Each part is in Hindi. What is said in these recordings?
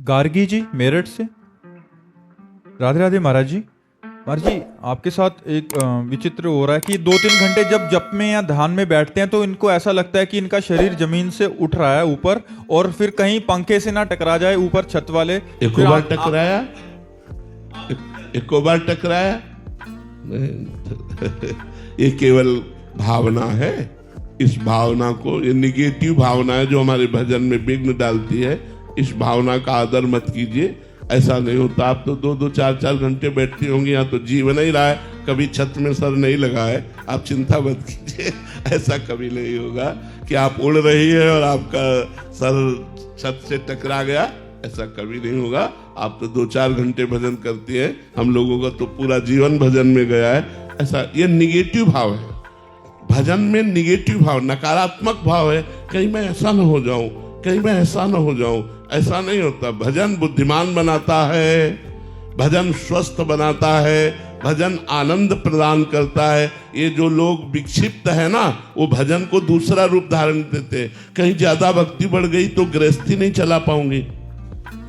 गार्गी जी मेरठ से। राधे राधे महाराज जी। महाराज जी आपके साथ एक विचित्र हो रहा है कि 2-3 घंटे जब जप में या ध्यान में बैठते हैं तो इनको ऐसा लगता है कि इनका शरीर जमीन से उठ रहा है ऊपर, और फिर कहीं पंखे से ना टकरा जाए ऊपर छत वाले। एक बार टकराया, एक बार टकराया नहीं। ये केवल भावना है। इस भावना को, ये निगेटिव भावना है जो हमारे भजन में विघ्न डालती है। इस भावना का आदर मत कीजिए। ऐसा नहीं होता। आप तो 2-2, 4-4 घंटे बैठती होंगी, यहाँ तो जीवन ही रहा है, कभी छत में सर नहीं लगा है। आप चिंता मत कीजिए, ऐसा कभी नहीं होगा कि आप उड़ रही है और आपका सर छत से टकरा गया, ऐसा कभी नहीं होगा। आप तो 2-4 घंटे भजन करती हैं, हम लोगों का तो पूरा जीवन भजन में गया है। ऐसा, ये निगेटिव भाव है। भजन में निगेटिव भाव, नकारात्मक भाव है। कहीं मैं ऐसा न हो जाऊं, कहीं मैं ऐसा न हो जाऊं, ऐसा नहीं होता। भजन बुद्धिमान बनाता है, भजन स्वस्थ बनाता है, भजन आनंद प्रदान करता है। ये जो लोग विक्षिप्त है ना, वो भजन को दूसरा रूप धारण देते हैं। कहीं ज्यादा भक्ति बढ़ गई तो गृहस्थी नहीं चला पाऊंगी।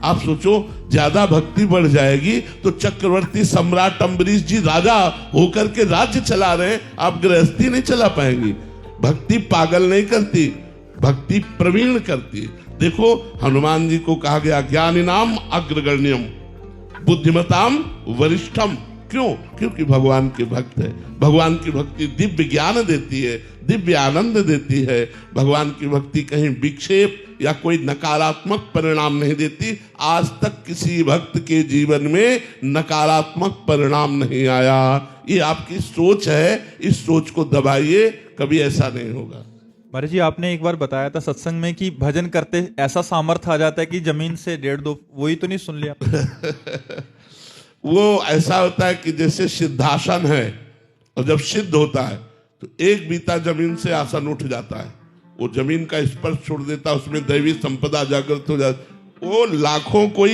आप सोचो, ज्यादा भक्ति बढ़ जाएगी तो चक्रवर्ती सम्राट अम्बरीश जी राजा होकर के राज्य चला रहे हैं, आप गृहस्थी नहीं चला पाएंगी। भक्ति पागल नहीं करती, भक्ति प्रवीण करती। देखो, हनुमान जी को कहा गया ज्ञानिनाम अग्रगण्यम बुद्धिमताम वरिष्ठम। क्यों? क्योंकि भगवान के भक्त है। भगवान की भक्ति दिव्य ज्ञान देती है, दिव्य आनंद देती है। भगवान की भक्ति कहीं विक्षेप या कोई नकारात्मक परिणाम नहीं देती। आज तक किसी भक्त के जीवन में नकारात्मक परिणाम नहीं आया। ये आपकी सोच है, इस सोच को दबाइए, कभी ऐसा नहीं होगा। महाराज जी आपने एक बार बताया था सत्संग में कि भजन करते ऐसा सामर्थ्य आ जाता है कि जमीन से 1.5-2, वही तो नहीं सुन लिया? वो ऐसा होता है कि जैसे सिद्धासन है, और जब सिद्ध होता है तो एक बीता जमीन से आसन उठ जाता है। वो जमीन का स्पर्श छोड़ देता है, उसमें दैवी संपदा जागृत हो जाती। वो लाखों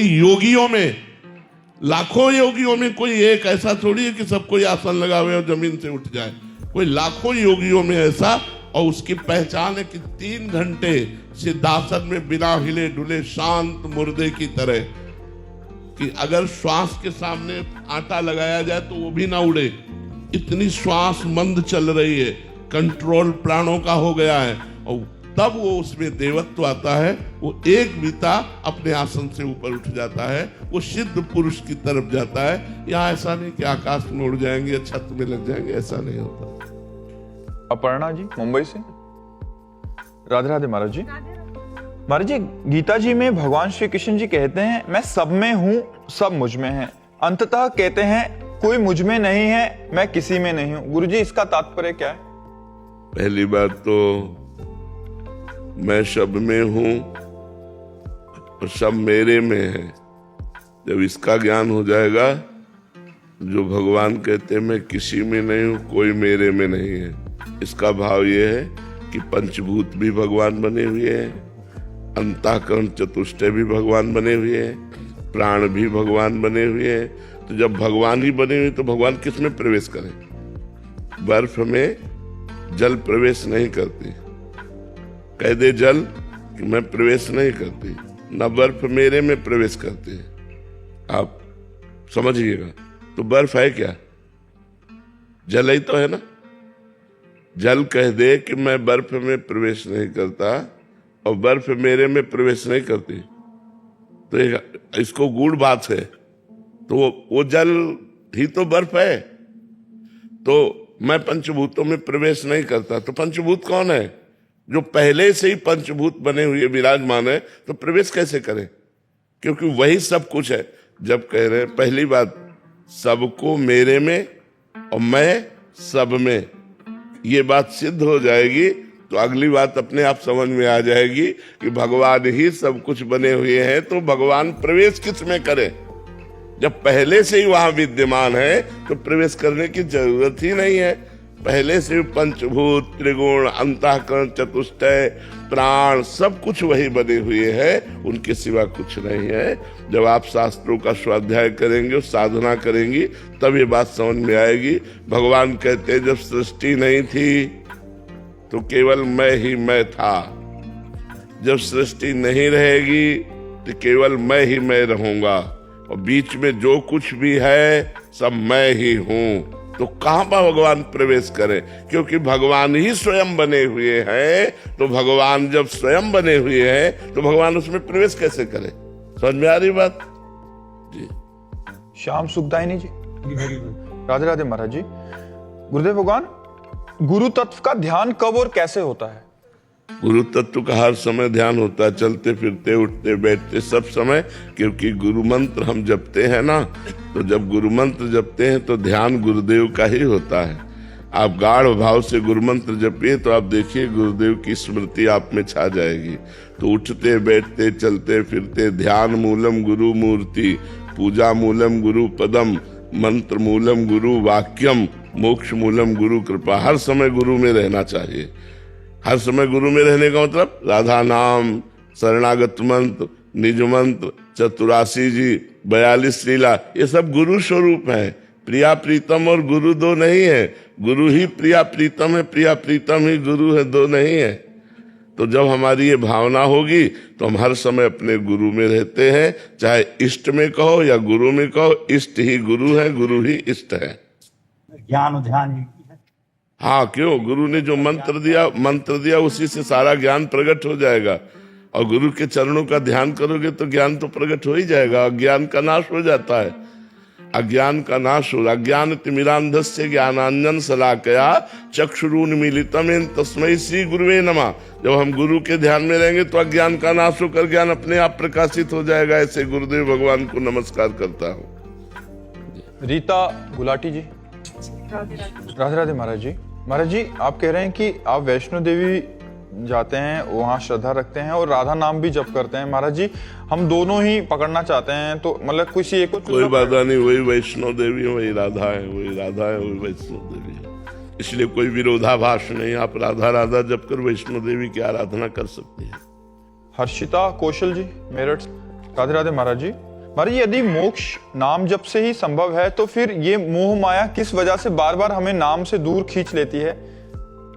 योगियों में कोई एक ऐसा थोड़ी है कि सब कोई आसन लगावे और जमीन से उठ जाए। कोई लाखों योगियों में ऐसा, और उसकी पहचान है कि 3 घंटे सिद्धासन में बिना हिले डुले शांत मुर्दे की तरह, कि अगर श्वास के सामने आटा लगाया जाए तो वो भी ना उड़े, इतनी श्वास मंद चल रही है, कंट्रोल प्राणों का हो गया है। और तब वो उसमें देवत्व आता है। वो एक बीता अपने आसन से ऊपर उठ जाता है, वो सिद्ध पुरुष की तरफ जाता है। यहाँ ऐसा नहीं कि आकाश में उड़ जाएंगे, छत में लग जाएंगे, ऐसा नहीं होता। अपर्णा जी मुंबई से। राधे राधे महाराज जी। महाराज जी, गीता जी में भगवान श्री कृष्ण जी कहते हैं, मैं सब में हूं, सब मुझ में है। अंततः कहते हैं, कोई मुझ में नहीं है, मैं किसी में नहीं हूं। गुरु जी, इसका तात्पर्य क्या है? पहली बात तो मैं सब में हूं और सब मेरे में है। जब इसका ज्ञान हो जाएगा, जो भगवान कहते हैं मैं किसी में नहीं हूं, कोई मेरे में नहीं है, इसका भाव ये है कि पंचभूत भी भगवान बने हुए हैं, अंतःकरण चतुष्टय भी भगवान बने हुए हैं, प्राण भी भगवान बने हुए हैं। तो जब भगवान ही बने हुए तो भगवान किस में प्रवेश करें? बर्फ में जल प्रवेश नहीं करती। कह दे जल कि मैं प्रवेश नहीं करती, ना बर्फ मेरे में प्रवेश करती है। आप समझिएगा। तो बर्फ है क्या? जल ही तो है ना। जल कह दे कि मैं बर्फ में प्रवेश नहीं करता और बर्फ मेरे में प्रवेश नहीं करती, तो इसको गूढ़ बात है। तो वो जल ही तो बर्फ है। तो मैं पंचभूतों में प्रवेश नहीं करता, तो पंचभूत कौन है? जो पहले से ही पंचभूत बने हुए विराजमान है, तो प्रवेश कैसे करें? क्योंकि वही सब कुछ है। जब कह रहे हैं पहली बात, सबको मेरे में और मैं सब में, ये बात सिद्ध हो जाएगी तो अगली बात अपने आप समझ में आ जाएगी कि भगवान ही सब कुछ बने हुए हैं। तो भगवान प्रवेश किस में करे? जब पहले से ही वहां विद्यमान है तो प्रवेश करने की जरूरत ही नहीं है। पहले से पंचभूत, त्रिगुण, अंतःकरण चतुष्टय, प्राण, सब कुछ वही बने हुए हैं, उनके सिवा कुछ नहीं है। जब आप शास्त्रों का स्वाध्याय करेंगे, साधना करेंगी, तब ये बात समझ में आएगी। भगवान कहते हैं, जब सृष्टि नहीं थी तो केवल मैं ही मैं था। जब सृष्टि नहीं रहेगी तो केवल मैं ही मैं रहूंगा, और बीच में जो कुछ भी है सब मैं ही हूं। तो कहां पर भगवान प्रवेश करें? क्योंकि भगवान ही स्वयं बने हुए हैं। तो भगवान जब स्वयं बने हुए हैं तो भगवान उसमें प्रवेश कैसे करें? समझ में आ रही बात जी? श्याम सुखदायनी जी, राधे राधे महाराज जी। गुरुदेव भगवान, गुरु तत्व का ध्यान कब और कैसे होता है? गुरु तत्व का हर समय ध्यान होता है, चलते फिरते उठते बैठते सब समय। क्योंकि गुरु मंत्र हम जपते हैं ना, तो जब गुरु मंत्र जपते हैं तो ध्यान गुरुदेव का ही होता है। आप गाढ़ भाव से गुरु मंत्र जपिए तो आप देखिए गुरुदेव की स्मृति आप में छा जाएगी। तो उठते बैठते चलते फिरते ध्यान मूलम गुरु मूर्ति, पूजा मूलम गुरु पदम, मंत्र मूलम गुरु वाक्यम, मोक्ष मूलम गुरु कृपा। हर समय गुरु में रहना चाहिए। हर समय गुरु में रहने का मतलब राधा नाम, शरणागत मंत्र, निज मंत्र, चतुरासी जी, 42 लीला, ये सब गुरु स्वरूप है। प्रिया प्रीतम और गुरु दो नहीं है, गुरु ही प्रिया प्रीतम है, प्रिया प्रीतम ही गुरु है, दो नहीं है। तो जब हमारी ये भावना होगी तो हम हर समय अपने गुरु में रहते हैं। चाहे इष्ट में कहो या गुरु में कहो, इष्ट ही गुरु है, गुरु ही इष्ट है। ज्ञान ध्यान, हाँ, क्यों? गुरु ने जो मंत्र दिया उसी से सारा ज्ञान प्रकट हो जाएगा। और गुरु के चरणों का ध्यान करोगे तो ज्ञान तो प्रकट हो ही जाएगा। अज्ञान का नाश हो जाता है, अज्ञान का नाश हो। अज्ञान तिमिरांधस्य ज्ञानांजन शलाकया चक्षुरुन्मीलितम येन तस्मै श्री गुरुवे नमः। जब हम गुरु के ध्यान में रहेंगे तो अज्ञान का नाश होकर ज्ञान अपने आप प्रकाशित हो जाएगा। ऐसे गुरुदेव भगवान को नमस्कार करता हूँ। रीता गुलाटी जी, राधे राधे महाराज जी। महाराज जी, आप कह रहे हैं कि आप वैष्णो देवी जाते हैं, वहाँ श्रद्धा रखते हैं और राधा नाम भी जप करते हैं। महाराज जी, हम दोनों ही पकड़ना चाहते हैं, तो मतलब किसी एक को कोई बाधा नहीं, वही वैष्णो देवी है, वही राधा है, वही राधा है, वही वैष्णो देवी है। इसलिए कोई विरोधाभास नहीं। आप राधा राधा जप कर वैष्णो देवी की आराधना कर सकते हैं। हर्षिता कौशल जी, मेरठ, राधे राधे महाराज जी। महाराज जी, यदि मोक्ष नाम जप से ही संभव है तो फिर ये मोह माया किस वजह से बार बार हमें नाम से दूर खींच लेती है?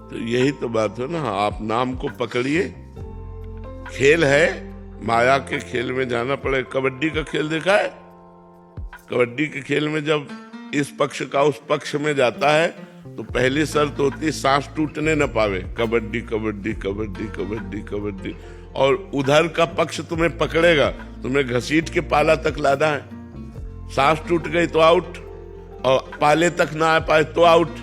तो यही तो बात है ना, आप नाम को पकड़िए। खेल है, माया के खेल में जाना पड़ेगा। कबड्डी का खेल देखा है? कबड्डी के खेल में जब इस पक्ष का उस पक्ष में जाता है तो पहली शर्त होती है सांस टूटने न पावे। कबड्डी कबड्डी कबड्डी कबड्डी कबड्डी। और उधर का पक्ष तुम्हें पकड़ेगा, तुम्हें घसीट के पाला तक लाना है। सांस टूट गई तो आउट, और पाले तक ना आ पाए तो आउट।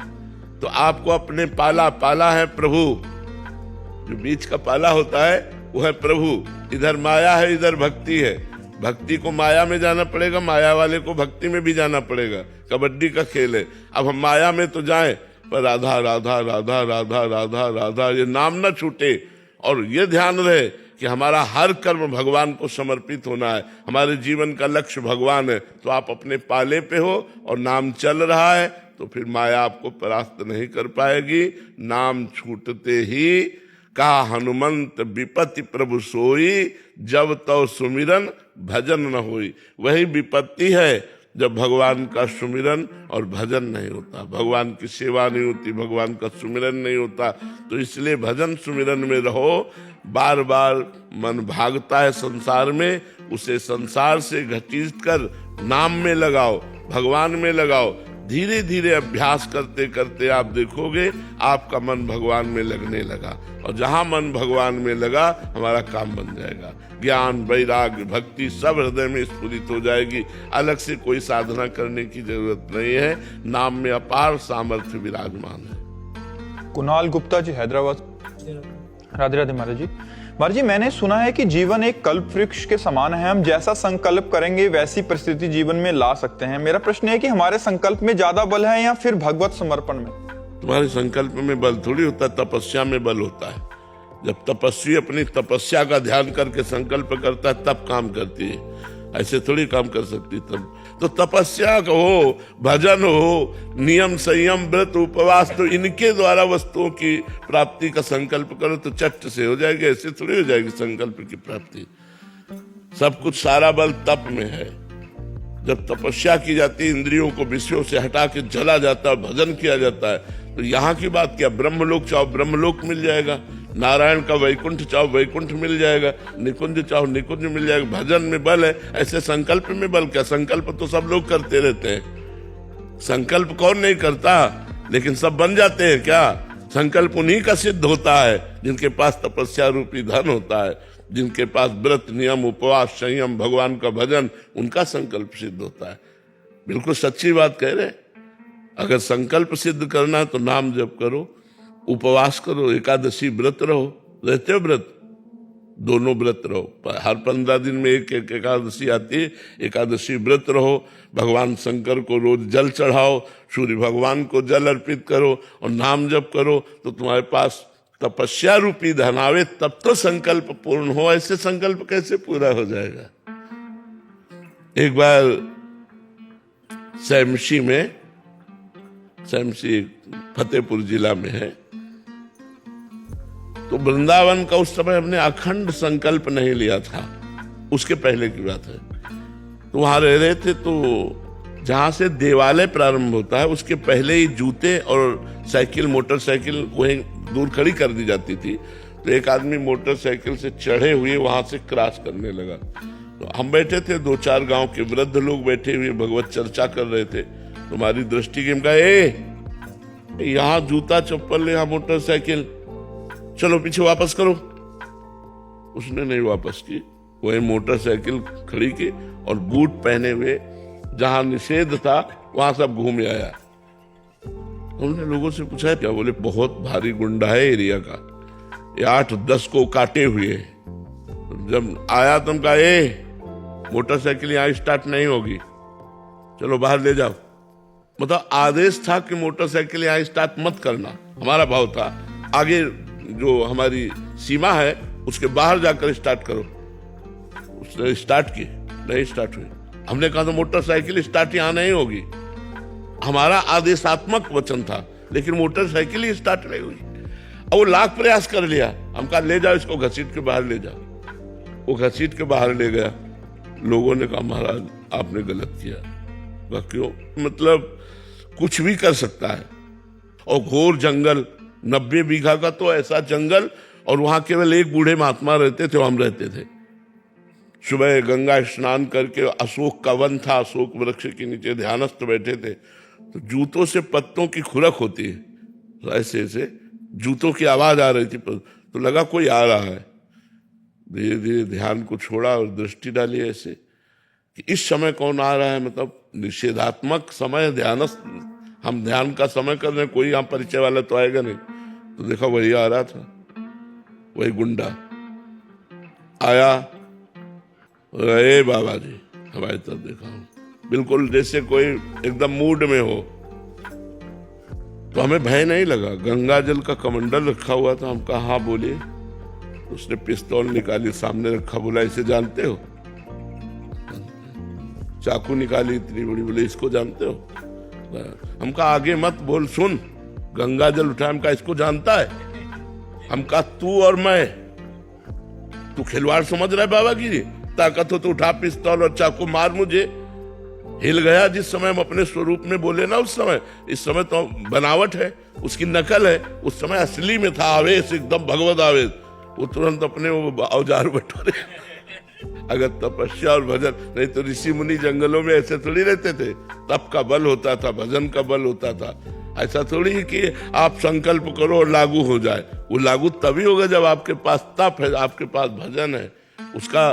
तो आपको अपने पाला है प्रभु, जो बीच का पाला होता है वो है प्रभु। इधर माया है, इधर भक्ति है। भक्ति को माया में जाना पड़ेगा, माया वाले को भक्ति में भी जाना पड़ेगा। कबड्डी का खेल है। अब हम माया में तो जाएं, पर राधा राधा राधा राधा राधा राधा ये नाम ना छूटे। और ये ध्यान रहे कि हमारा हर कर्म भगवान को समर्पित होना है। हमारे जीवन का लक्ष्य भगवान है। तो आप अपने पाले पे हो और नाम चल रहा है तो फिर माया आपको परास्त नहीं कर पाएगी। नाम छूटते ही कहा हनुमंत विपत्ति प्रभु सोई, जब तो सुमिरन भजन न होई। वही विपत्ति है जब भगवान का सुमिरन और भजन नहीं होता, भगवान की सेवा नहीं होती, भगवान का सुमिरन नहीं होता। तो इसलिए भजन सुमिरन में रहो। बार बार मन भागता है संसार में, उसे संसार से घसीट कर नाम में लगाओ, भगवान में लगाओ। धीरे धीरे अभ्यास करते करते आप देखोगे आपका मन भगवान में लगने लगा। और जहां मन भगवान में लगा हमारा काम बन जाएगा। ज्ञान, वैराग्य, भक्ति सब हृदय में स्फुरित हो जाएगी। अलग से कोई साधना करने की जरूरत नहीं है। नाम में अपार सामर्थ्य विराजमान है। कुणाल गुप्ता जी, हैदराबाद, राधे राधे महाराज जी। महाराज जी, मैंने सुना है कि जीवन एक कल्प वृक्ष के समान है। हम जैसा संकल्प करेंगे वैसी परिस्थिति जीवन में ला सकते हैं। मेरा प्रश्न है कि हमारे संकल्प में ज्यादा बल है या फिर भगवत समर्पण में? तुम्हारे संकल्प में बल थोड़ी होता है, तपस्या में बल होता है। जब तपस्वी अपनी तपस्या का ध्यान करके संकल्प करता है तब काम करती है, ऐसे थोड़ी काम कर सकती। तब तो तपस्या हो, भजन हो, नियम संयम व्रत उपवास, तो इनके द्वारा वस्तुओं की प्राप्ति का संकल्प करो तो चट से हो जाएगी। ऐसे थोड़ी हो जाएगी संकल्प की प्राप्ति। सब कुछ सारा बल तप में है। जब तपस्या की जाती है, इंद्रियों को विषयों से हटा के जला जाता है, भजन किया जाता है। तो यहाँ की बात क्या, ब्रह्मलोक चाहो ब्रह्मलोक मिल जाएगा, नारायण का वैकुंठ चाहो वैकुंठ मिल जाएगा, निकुंज चाहो निकुंज मिल जाएगा। भजन में बल है, ऐसे संकल्प में बल क्या? संकल्प तो सब लोग करते रहते हैं, संकल्प कौन नहीं करता, लेकिन सब बन जाते हैं क्या? संकल्प उन्हीं का सिद्ध होता है जिनके पास तपस्या रूपी धन होता है, जिनके पास व्रत नियम उपवास संयम भगवान का भजन, उनका संकल्प सिद्ध होता है। बिल्कुल सच्ची बात कह रहे। अगर संकल्प सिद्ध करना है तो नाम जप करो, उपवास करो, एकादशी व्रत रहो। रहते हो व्रत? दोनों व्रत रहो। हर 15 दिन में एक एक एकादशी आती है, एकादशी व्रत रहो। भगवान शंकर को रोज जल चढ़ाओ, सूर्य भगवान को जल अर्पित करो और नाम जप करो, तो तुम्हारे पास तपस्या रूपी धन आवे, तब तो संकल्प पूर्ण हो। ऐसे संकल्प कैसे पूरा हो जाएगा? एक बार सैमसी फतेहपुर जिला में है, तो वृंदावन का उस समय हमने अखंड संकल्प नहीं लिया था, उसके पहले की बात है। तो वहां रह रहे थे, तो जहां से देवालय प्रारंभ होता है उसके पहले ही जूते और साइकिल मोटरसाइकिल वहीं दूर खड़ी कर दी जाती थी। तो एक आदमी मोटरसाइकिल से चढ़े हुए वहां से क्रॉस करने लगा। तो हम बैठे थे, 2-4 गांव के वृद्ध लोग बैठे हुए भगवत चर्चा कर रहे थे। तुम्हारी दृष्टि की कहा, यहाँ जूता चप्पल, यहाँ मोटरसाइकिल, चलो पीछे वापस करो। उसने नहीं वापस की, वही मोटरसाइकिल खड़ी की और बूट पहने हुए जहां निषेध था वहां सब घूम आया। हमने लोगों से पूछा क्या? बोले बहुत भारी गुंडा है एरिया का, ये 8-10 को काटे हुए है। जब आया तुम कहा, मोटरसाइकिल यहाँ स्टार्ट नहीं होगी, चलो बाहर ले जाओ। मतलब आदेश था कि मोटरसाइकिल यहाँ स्टार्ट मत करना। हमारा भाव था आगे जो हमारी सीमा है उसके बाहर जाकर स्टार्ट करो। उसने स्टार्ट की, नहीं स्टार्ट हुई। हमने कहा तो मोटरसाइकिल स्टार्ट यहाँ नहीं होगी, हमारा आदेशात्मक वचन था, लेकिन मोटरसाइकिल ही स्टार्ट नहीं हुई। अब वो लाख प्रयास कर लिया, हम कहा ले जाओ इसको, घसीट के बाहर ले जाओ। वो घसीट के बाहर ले गया। लोगों ने कहा महाराज आपने गलत किया। कहा क्यों? मतलब कुछ भी कर सकता है, और घोर जंगल, 90 बीघा का तो ऐसा जंगल, और वहां केवल एक बूढ़े महात्मा रहते थे, हम रहते थे। सुबह गंगा स्नान करके, अशोक का वन था, अशोक वृक्ष के नीचे ध्यानस्थ बैठे थे। तो जूतों से पत्तों की खुरक होती है, तो ऐसे ऐसे जूतों की आवाज आ रही थी, तो लगा कोई आ रहा है। धीरे धीरे ध्यान को छोड़ा और दृष्टि डाली ऐसे कि इस समय कौन आ रहा है। मतलब निषेधात्मक समय, ध्यानस्थ, हम ध्यान का समय कर रहे हैं, कोई यहाँ परिचय वाला तो आएगा नहीं। तो देखा वही आ रहा था, वही गुंडा आया। अरे बाबा जी, हमारी तरफ देखा, बिल्कुल जैसे कोई एकदम मूड में हो। तो हमें भय नहीं लगा, गंगा जल का कमंडल रखा हुआ था। हम कहा हाँ बोलिए। उसने पिस्तौल निकाली, सामने रखा, बोला इसे जानते हो? चाकू निकाली इतनी बड़ी, बोले इसको जानते हो? हम कहा आगे मत बोल, सुन। गंगा जल उठा, हम कहा इसको जानता है? हम कहा तू और मैं, तू खिलवाड़ समझ रहा है बाबा की? ताकत हो तो उठा पिस्तौल और चाकू मार मुझे। हिल गया जिस समय हम अपने स्वरूप में बोले ना उस समय। इस समय तो बनावट है, उसकी नकल है। उस समय असली में था आवेश, एकदम भगवत आवेश। वो तुरंत अपने वो औजार बटोरे। अगर तपस्या और भजन नहीं तो ऋषि मुनि जंगलों में ऐसे थोड़ी रहते थे। तप का बल होता था, भजन का बल होता था। ऐसा थोड़ी कि आप संकल्प करो और लागू हो जाए। वो लागू तभी होगा जब आपके पास तप है, आपके पास भजन है। उसका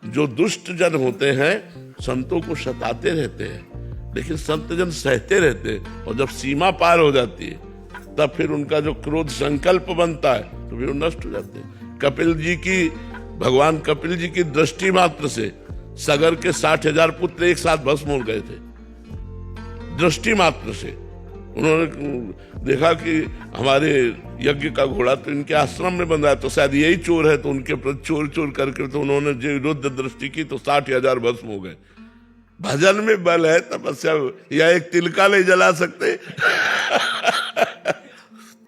जो दुष्ट जन होते हैं संतों को सताते रहते हैं, लेकिन संत जन सहते रहते हैं। और जब सीमा पार हो जाती है तब फिर उनका जो क्रोध संकल्प बनता है तो फिर वो नष्ट हो जाते हैं। भगवान कपिल जी की दृष्टि मात्र से सगर के 60,000 पुत्र एक साथ भस्म हो गए थे। दृष्टि मात्र से उन्होंने देखा कि हमारे यज्ञ का घोड़ा तो इनके आश्रम में बंधा है, तो शायद यही चोर है। तो उनके प्रति चोर करके तो उन्होंने जो विरुद्ध दृष्टि की तो 60,000 भस्म हो गए। भजन में बल है, तपस्या या एक तिलका नहीं जला सकते।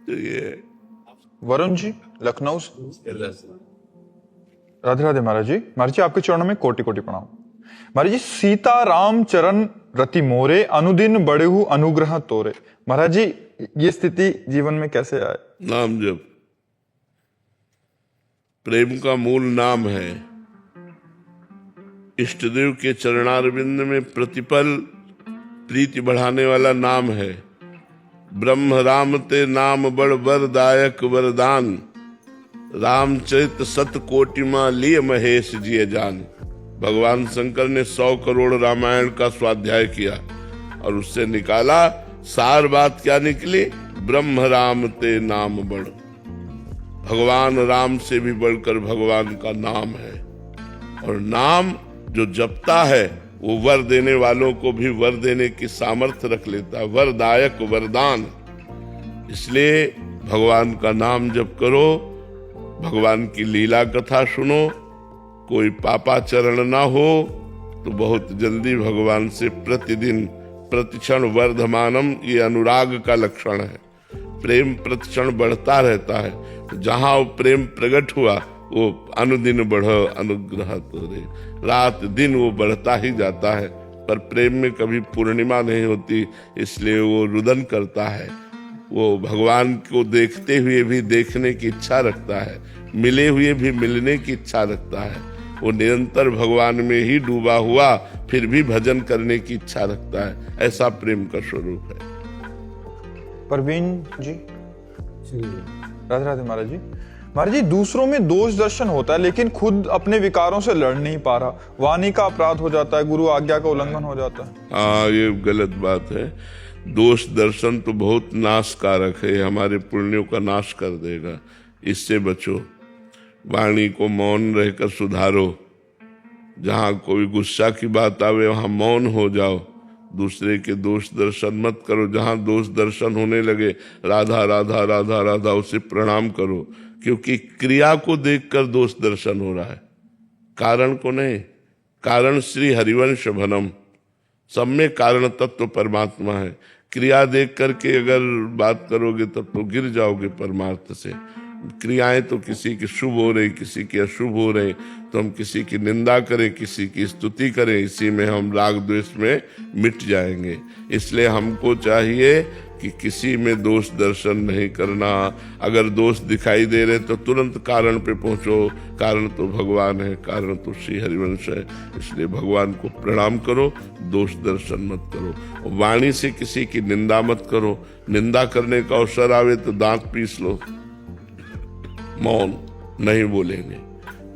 तो ये वरुण जी लखनऊ से। राधे राधे महाराज जी। महाराज जी आपके चरणों में कोटि कोटि प्रणाम। महाराज जी, सीता राम चरण रति मोरे, अनुदिन बड़ेहु अनुग्रह तोरे। महाराज जी ये स्थिति जीवन में कैसे आए? नाम जप, प्रेम का मूल नाम है। इष्टदेव के चरणारविंद में प्रतिपल प्रीति बढ़ाने वाला नाम है। ब्रह्म राम ते नाम बड़ वरदायक वरदान, रामचरित सत कोटि मां लिय महेश जिय जान। भगवान शंकर ने 100 करोड़ रामायण का स्वाध्याय किया और उससे निकाला सार बात क्या निकली? ब्रह्म राम ते नाम बड़। भगवान राम से भी बढ़कर भगवान का नाम है, और नाम जो जपता है वो वर देने वालों को भी वर देने की सामर्थ्य रख लेता है, वरदायक वरदान। इसलिए भगवान का नाम जप करो, भगवान की लीला कथा सुनो, कोई पापाचरण ना हो तो बहुत जल्दी भगवान से प्रतिदिन प्रतिक्षण वर्धमानम, ये अनुराग का लक्षण है। प्रेम प्रतिक्षण बढ़ता रहता है, तो जहां वो प्रेम प्रकट हुआ वो अनुदिन बढ़ अनुग्रह तोरे, रात दिन वो बढ़ता ही जाता है। पर प्रेम में कभी पूर्णिमा नहीं होती, इसलिए वो रुदन करता है। वो भगवान को देखते हुए भी देखने की इच्छा रखता है, मिले हुए भी मिलने की इच्छा रखता है। वो निरंतर भगवान में ही डूबा हुआ फिर भी भजन करने की इच्छा रखता है। ऐसा प्रेम का स्वरूप है। परवीन जी, राधे राधे महाराज जी। महाराज जी, दूसरों में दोष दर्शन होता है लेकिन खुद अपने विकारों से लड़ नहीं पा रहा, वाणी का अपराध हो जाता है, गुरु आज्ञा का उल्लंघन हो जाता है। हाँ, ये गलत बात है। दोष दर्शन तो बहुत नाशकारक है, हमारे पुण्यों का नाश कर देगा। इससे बचो, वाणी को मौन रहकर सुधारो। जहाँ कोई गुस्सा की बात आवे वहाँ मौन हो जाओ, दूसरे के दोष दर्शन मत करो। जहाँ दोष दर्शन होने लगे, राधा राधा राधा राधा उसे प्रणाम करो, क्योंकि क्रिया को देखकर दोष दर्शन हो रहा है, कारण को नहीं। कारण श्री हरिवंश भनम, सब में कारण तत्व परमात्मा है। क्रिया देख करके अगर बात करोगे तब तो गिर जाओगे परमार्थ से। क्रियाएं तो किसी की शुभ हो रही, किसी की अशुभ हो रही, तो हम किसी की निंदा करें, किसी की स्तुति करें, इसी में हम राग द्वेष में मिट जाएंगे। इसलिए हमको चाहिए कि किसी में दोष दर्शन नहीं करना। अगर दोष दिखाई दे रहे तो तुरंत कारण पे पहुंचो। कारण तो भगवान है, कारण तो श्री हरिवंश है। इसलिए भगवान को प्रणाम करो, दोष दर्शन मत करो। वाणी से किसी की निंदा मत करो। निंदा करने का अवसर आवे तो दांत पीस लो, मौन नहीं बोलेंगे।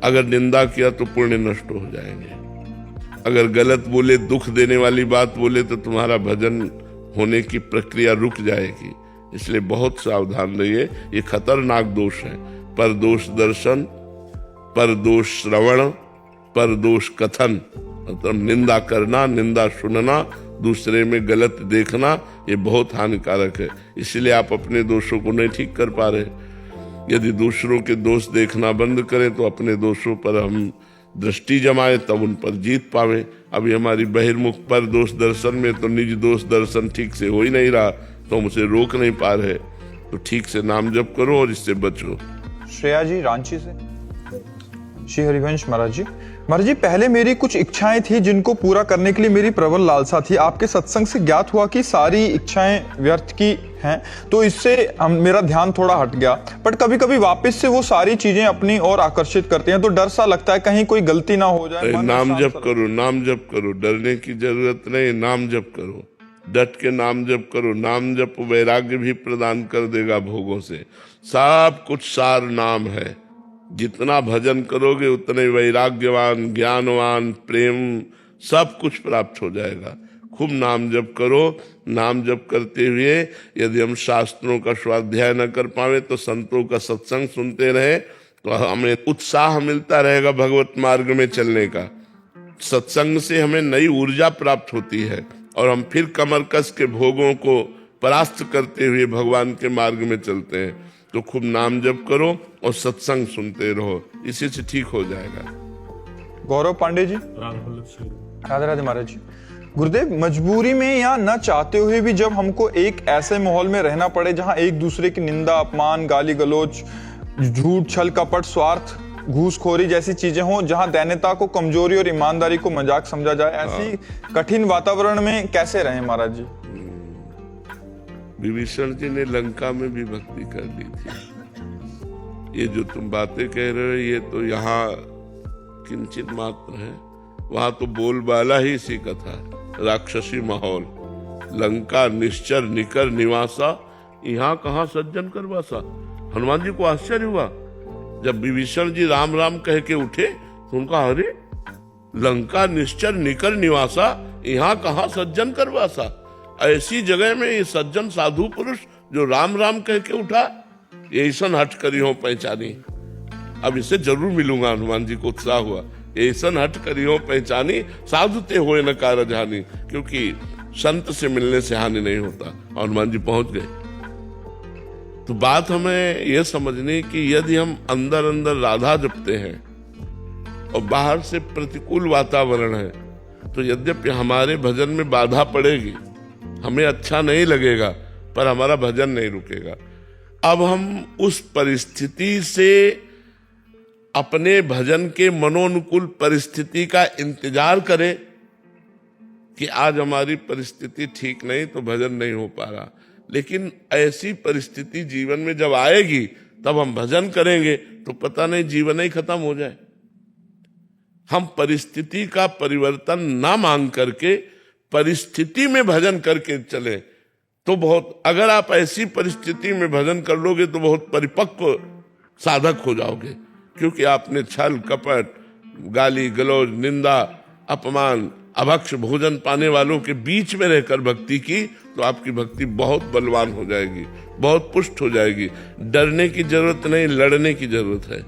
अगर निंदा किया तो पुण्य नष्ट हो जाएंगे। अगर गलत बोले, दुख देने वाली बात बोले तो तुम्हारा भजन होने की प्रक्रिया रुक जाएगी। इसलिए बहुत सावधान रहिए, ये खतरनाक दोष है। पर दोष दर्शन, पर दोष श्रवण, पर दोष कथन, मतलब निंदा करना, निंदा सुनना, दूसरे में गलत देखना, ये बहुत हानिकारक है। इसलिए आप अपने दोषों को नहीं ठीक कर पा रहे। यदि दूसरों के दोष देखना बंद करें तो अपने दोषों पर हम दृष्टि जमाए, तब उन पर जीत पावे। अभी हमारी बहिर्मुख पर दोष दर्शन में तो निज दोष दर्शन ठीक से हो ही नहीं रहा, तो हम उसे रोक नहीं पा रहे। तो ठीक से नाम जप करो और इससे बचो। श्रेया जी रांची से। श्री हरिवंश महाराज जी। महाराज जी, पहले मेरी कुछ इच्छाएं थी जिनको पूरा करने के लिए मेरी प्रबल लालसा थी। आपके सत्संग से ज्ञात हुआ कि सारी इच्छाएं व्यर्थ की हैं, तो इससे मेरा ध्यान थोड़ा हट गया। पर कभी कभी वापस से वो सारी चीजें अपनी ओर आकर्षित करते हैं, तो डर सा लगता है कहीं कोई गलती ना हो जाए। नाम जप करो, नाम जप करो, डरने की जरूरत नहीं। नाम जप करो, डट के नाम जप करो। नाम जप वैराग्य भी प्रदान कर देगा भोगों से। सब कुछ सार नाम है। जितना भजन करोगे उतने वैराग्यवान, ज्ञानवान, प्रेम सब कुछ प्राप्त हो जाएगा। खूब नाम जप करो। नाम जप करते हुए यदि हम शास्त्रों का स्वाध्याय न कर पावे तो संतों का सत्संग सुनते रहे तो हमें उत्साह मिलता रहेगा भगवत मार्ग में चलने का। सत्संग से हमें नई ऊर्जा प्राप्त होती है और हम फिर कमर कस के भोगों को परास्त करते हुए भगवान के मार्ग में चलते हैं। तो खूब नाम जप करो और सत्संग सुनते रहो, इसी से ठीक हो जाएगा। गौरव पांडे जी। राधे राधे महाराज जी। गुरुदेव, मजबूरी में या न चाहते हुए भी जब हमको एक ऐसे माहौल में रहना पड़े जहां एक दूसरे की निंदा, अपमान, गाली गलौज, झूठ, छल कपट, स्वार्थ, घूसखोरी जैसी चीजें हों, जहां दैन्यता को कमजोरी और ईमानदारी को मजाक समझा जाए, ऐसी कठिन वातावरण में कैसे रहें महाराज जी? विभीषण जी ने लंका में भी भक्ति कर ली थी। ये जो तुम बातें कह रहे हो ये तो यहाँ किंचित मात्र है, वहां तो बोलबाला ही इसी का था। राक्षसी माहौल, लंका निश्चर निकर निवासा, यहाँ कहाँ सज्जन करवासा। हनुमान जी को आश्चर्य हुआ जब विभीषण जी राम राम कह के उठे तो उनका अरे लंका निश्चर निकर निवासा, यहाँ कहाँ सज्जन करवासा। ऐसी जगह में ये सज्जन साधु पुरुष जो राम राम कह के उठा, ये ऐसन हट करी हो पहचानी। अब इससे जरूर मिलूंगा, हनुमान जी को उत्साह हुआ। ऐसन हट करी हो पहचानी, साधुते होए न कारज हानि, क्योंकि संत से मिलने से हानि नहीं होता। हनुमान जी पहुंच गए। तो बात हमें यह समझनी कि यदि हम अंदर अंदर राधा जपते हैं और बाहर से प्रतिकूल वातावरण है, तो यद्यपि हमारे भजन में बाधा पड़ेगी, हमें अच्छा नहीं लगेगा, पर हमारा भजन नहीं रुकेगा। अब हम उस परिस्थिति से अपने भजन के मनोनुकूल परिस्थिति का इंतजार करें कि आज हमारी परिस्थिति ठीक नहीं तो भजन नहीं हो पा रहा। लेकिन ऐसी परिस्थिति जीवन में जब आएगी तब हम भजन करेंगे तो पता नहीं जीवन ही खत्म हो जाए। हम परिस्थिति का परिवर्तन ना मांग करके परिस्थिति में भजन करके चले तो बहुत, अगर आप ऐसी परिस्थिति में भजन कर लोगे तो बहुत परिपक्व साधक हो जाओगे, क्योंकि आपने छल कपट, गाली गलौज, निंदा, अपमान, अभक्ष भोजन पाने वालों के बीच में रहकर भक्ति की, तो आपकी भक्ति बहुत बलवान हो जाएगी, बहुत पुष्ट हो जाएगी। डरने की जरूरत नहीं, लड़ने की जरूरत है।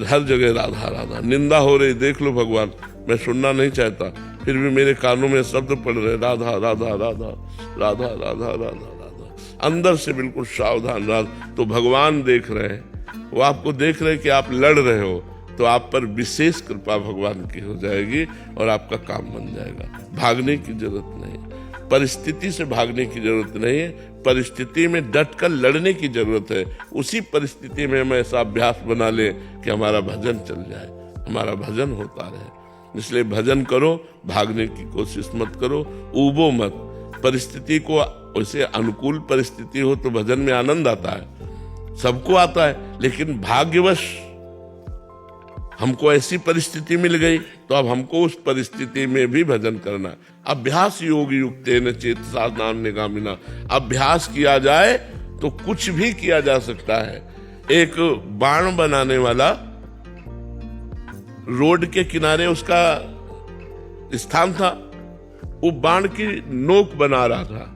हर जगह राधा राधा, निंदा हो रही, देख लो भगवान, मैं सुनना नहीं चाहता, फिर भी मेरे कानों में शब्द पड़ रहे, राधा राधा राधा राधा राधा राधा राधा, अंदर से बिल्कुल सावधान। राधा तो भगवान देख रहे हैं, वो आपको देख रहे हैं कि आप लड़ रहे हो, तो आप पर विशेष कृपा भगवान की हो जाएगी और आपका काम बन जाएगा। भागने की जरूरत नहीं, परिस्थिति से भागने की जरूरत नहीं है, परिस्थिति में डटकर लड़ने की जरूरत है। उसी परिस्थिति में हम ऐसा अभ्यास बना ले कि हमारा भजन चल जाए, हमारा भजन होता रहे। इसलिए भजन करो, भागने की कोशिश मत करो, ऊबो मत। परिस्थिति को वैसे अनुकूल परिस्थिति हो तो भजन में आनंद आता है, सबको आता है, लेकिन भाग्यवश हमको ऐसी परिस्थिति मिल गई तो अब हमको उस परिस्थिति में भी भजन करना। अभ्यास योग युक्तेन चेतसा नान्यगामिना, अभ्यास किया जाए तो कुछ भी किया जा सकता है। एक बाण बनाने वाला रोड के किनारे उसका स्थान था, वो बाण की नोक बना रहा था।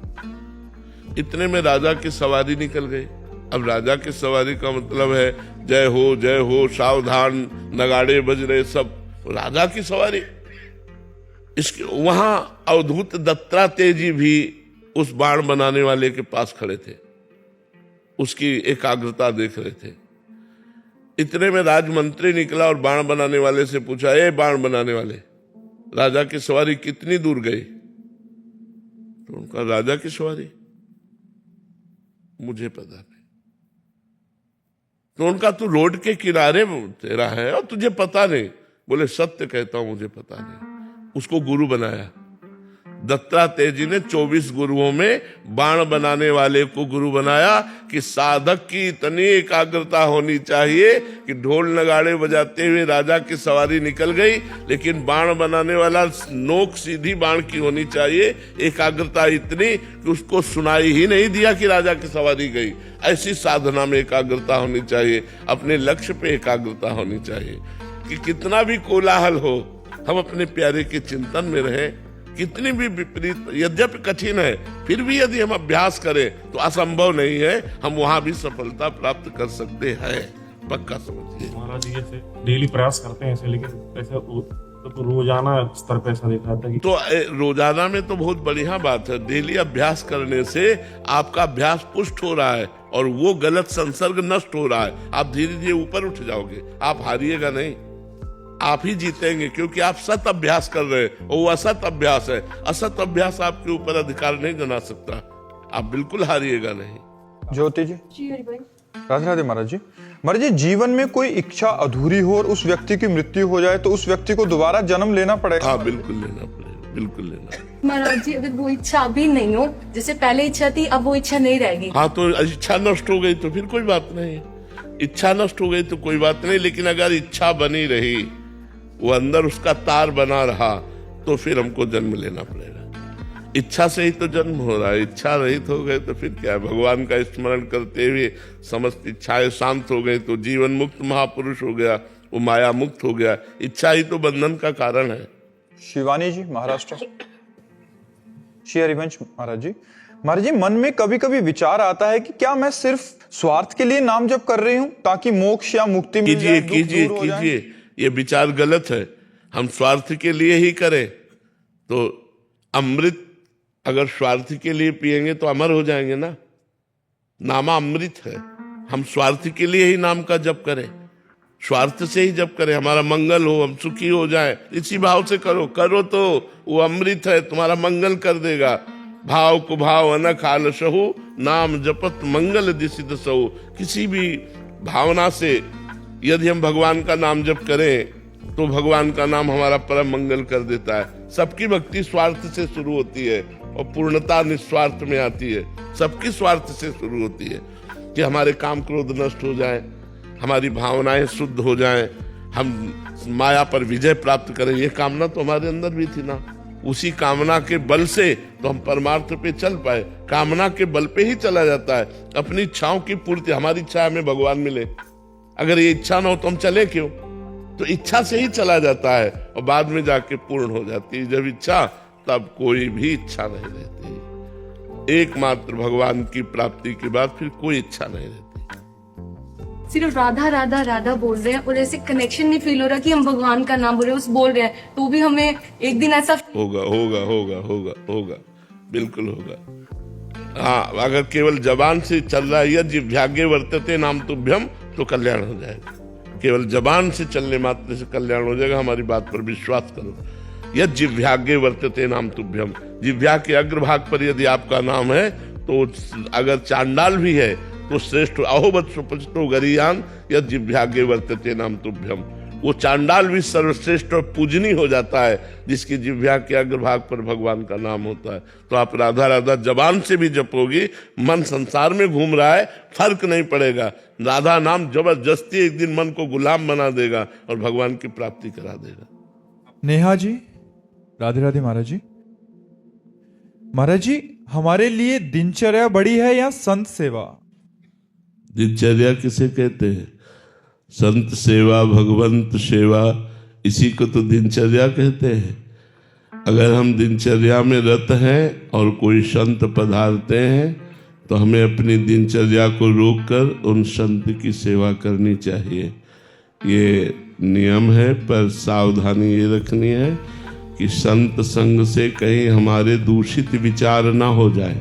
इतने में राजा की सवारी निकल गई। अब राजा की सवारी का मतलब है जय हो, सावधान, नगाड़े बज रहे, सब राजा की सवारी। इसके वहां अवधूत दत्तात्रेय भी उस बाण बनाने वाले के पास खड़े थे, उसकी एकाग्रता देख रहे थे। इतने में राजमंत्री निकला और बाण बनाने वाले से पूछा, ए बाण बनाने वाले, राजा की सवारी कितनी दूर गई? तो उनका, राजा की सवारी मुझे पता नहीं। तो उनका, तू रोड के किनारे तेरा है और तुझे पता नहीं? बोले, सत्य कहता हूं, मुझे पता नहीं। उसको गुरु बनाया। दत्तात्रेय जी ने 24 गुरुओं में बाण बनाने वाले को गुरु बनाया कि साधक की इतनी एकाग्रता होनी चाहिए कि ढोल नगाड़े बजाते हुए राजा की सवारी निकल गई, लेकिन बाण बनाने वाला नोक सीधी बाण की होनी चाहिए, एकाग्रता इतनी कि उसको सुनाई ही नहीं दिया कि राजा की सवारी गई। ऐसी साधना में एकाग्रता होनी चाहिए, अपने लक्ष्य पे एकाग्रता होनी चाहिए कि कितना भी कोलाहल हो, हम अपने प्यारे के चिंतन में रहें। कितनी भी विपरीत, यद्यपि कठिन है, फिर भी यदि हम अभ्यास करें तो असंभव नहीं है, हम वहां भी सफलता प्राप्त कर सकते हैं, पक्का समझिए। महाराज जी ऐसे डेली प्रयास करते हैं ऐसे, लेकिन ऐसे तो रोजाना स्तर पे ऐसा देखा था कि तो रोजाना में तो बहुत बढ़िया बात है। डेली अभ्यास करने से आपका अभ्यास पुष्ट हो रहा है और वो गलत संसर्ग नष्ट हो रहा है। आप धीरे धीरे ऊपर उठ जाओगे, आप हारिएगा नहीं, आप ही जीतेंगे, क्योंकि आप सत अभ्यास कर रहे हैं और वो असत अभ्यास है। असत अभ्यास आपके ऊपर अधिकार नहीं जमा सकता, आप बिल्कुल हारिएगा नहीं। ज्योति जी, राधे राधे महाराज जी। महाराज जी, जीवन में कोई इच्छा अधूरी हो और उस व्यक्ति की मृत्यु हो जाए तो उस व्यक्ति को दोबारा जन्म लेना पड़ेगा? हाँ, बिल्कुल लेना पड़ेगा, बिल्कुल लेना। महाराज जी, अगर वो इच्छा अभी नहीं हो, जैसे पहले इच्छा थी अब वो इच्छा नहीं रहेगी, हाँ, तो इच्छा नष्ट हो गई तो फिर कोई बात नहीं। इच्छा नष्ट हो गई तो कोई बात नहीं, लेकिन अगर इच्छा बनी रही, वो अंदर उसका तार बना रहा, तो फिर हमको जन्म लेना पड़ेगा। इच्छा से ही तो जन्म हो रहा है, इच्छा रहित हो गए तो फिर क्या है? भगवान का स्मरण करते हुए समस्त इच्छाएं शांत हो गई तो जीवन मुक्त महापुरुष हो गया, वो माया मुक्त हो गया। इच्छा ही तो बंधन का कारण है। शिवानी जी, महाराष्ट्र। श्री हरिवंश महाराज जी, मन में कभी कभी विचार आता है कि क्या मैं सिर्फ स्वार्थ के लिए नाम जप कर रही हूं ताकि मोक्ष या मुक्ति मिल जाए, दुख कीजिए दूर हो जाए? कीजिए, ये विचार गलत है। हम स्वार्थ के लिए ही करें तो अमृत अगर स्वार्थ के लिए पिएंगे तो अमर हो जाएंगे ना। नामा अमृत है। हम स्वार्थ के लिए ही नाम का जप करें, स्वार्थ से ही जप करें, हमारा मंगल हो, हम सुखी हो जाए, इसी भाव से करो तो वो अमृत है, तुम्हारा मंगल कर देगा। भाव को भाव अनख आलसहु, नाम जपत मंगल दिसित सहु। किसी भी भावना से यदि हम भगवान का नाम जप करें तो भगवान का नाम हमारा परम मंगल कर देता है। सबकी भक्ति स्वार्थ से शुरू होती है और पूर्णता निस्वार्थ में आती है। सबकी स्वार्थ से शुरू होती है कि हमारे काम क्रोध नष्ट हो जाए, हमारी भावनाएं शुद्ध हो जाएं, हम माया पर विजय प्राप्त करें। ये कामना तो हमारे अंदर भी थी ना। उसी कामना के बल से तो हम परमार्थ पे चल पाए। कामना के बल पे ही चला जाता है। अपनी इच्छाओं की पूर्ति, हमारी इच्छा हमें भगवान मिले, अगर ये इच्छा ना हो तो हम चले क्यों? तो इच्छा से ही चला जाता है और बाद में जाके पूर्ण हो जाती है। जब इच्छा, तब कोई भी इच्छा नहीं रहती। एकमात्र भगवान की प्राप्ति के बाद फिर कोई इच्छा नहीं रहती। सिर्फ राधा राधा राधा बोल रहे हैं और ऐसे कनेक्शन नहीं फील हो रहा कि हम भगवान का नाम बोल रहे हैं, तो भी हमें एक दिन ऐसा होगा होगा होगा होगा होगा बिल्कुल होगा। हाँ, अगर केवल जबान से चल रहा है, यदि भाग्य वर्तते नाम तुभ्यम, तो कल्याण हो जाएगा। केवल जबान से चलने मात्र से कल्याण हो जाएगा। हमारी बात पर विश्वास करो। यदि जिह्वाग्ये वर्तते नाम तुभ्यम, जिह्वा के अग्रभाग पर यदि आपका नाम है तो अगर चांडाल भी है तो श्रेष्ठ अहोबत सुपचितो गरियान यदि जिह्वाग्ये वर्तते नाम तुभ्यम। वो चांडाल भी सर्वश्रेष्ठ और पूजनीय हो जाता है जिसकी जिह्वा के अग्रभाग पर भगवान का नाम होता है। तो आप राधा राधा जबान से भी जपोगी, मन संसार में घूम रहा है, फर्क नहीं पड़ेगा। राधा नाम जबरदस्ती एक दिन मन को गुलाम बना देगा और भगवान की प्राप्ति करा देगा। नेहा जी, राधे राधे महाराज जी। महाराज जी, हमारे लिए दिनचर्या बड़ी है या संत सेवा? दिनचर्या किसे कहते हैं? संत सेवा, भगवंत सेवा, इसी को तो दिनचर्या कहते हैं। अगर हम दिनचर्या में रत हैं और कोई संत पधारते हैं तो हमें अपनी दिनचर्या को रोककर उन संत की सेवा करनी चाहिए। ये नियम है, पर सावधानी ये रखनी है कि संत संग से कहीं हमारे दूषित विचार ना हो जाए,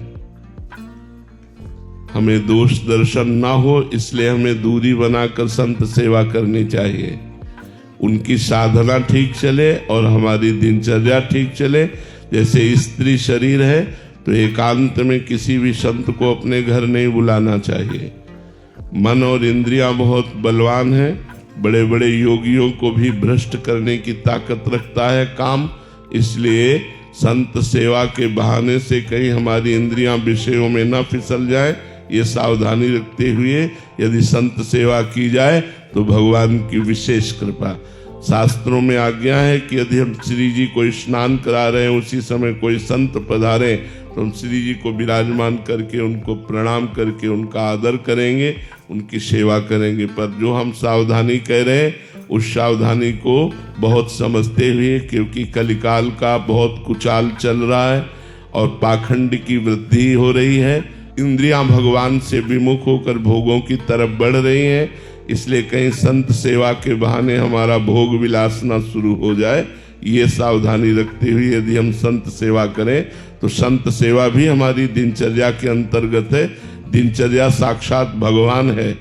हमें दोष दर्शन ना हो, इसलिए हमें दूरी बनाकर संत सेवा करनी चाहिए। उनकी साधना ठीक चले और हमारी दिनचर्या ठीक चले। जैसे स्त्री शरीर है तो एकांत में किसी भी संत को अपने घर नहीं बुलाना चाहिए। मन और इंद्रियां बहुत बलवान हैं, बड़े बड़े योगियों को भी भ्रष्ट करने की ताकत रखता है काम। इसलिए संत सेवा के बहाने से कहीं हमारी इंद्रियां विषयों में न फिसल जाए, ये सावधानी रखते हुए यदि संत सेवा की जाए तो भगवान की विशेष कृपा। शास्त्रों में आज्ञा है कि यदि हम श्री जी को स्नान करा रहे हैं, उसी समय कोई संत पधारे तो हम श्री जी को विराजमान करके उनको प्रणाम करके उनका आदर करेंगे, उनकी सेवा करेंगे। पर जो हम सावधानी कह रहे हैं उस सावधानी को बहुत समझते हुए, क्योंकि कलिकाल का बहुत कुचाल चल रहा है और पाखंड की वृद्धि हो रही है, इंद्रियां भगवान से विमुख होकर भोगों की तरफ बढ़ रही हैं, इसलिए कहीं संत सेवा के बहाने हमारा भोग विलास न शुरू हो जाए, ये सावधानी रखते हुए यदि हम संत सेवा करें तो संत सेवा भी हमारी दिनचर्या के अंतर्गत है। दिनचर्या साक्षात भगवान है।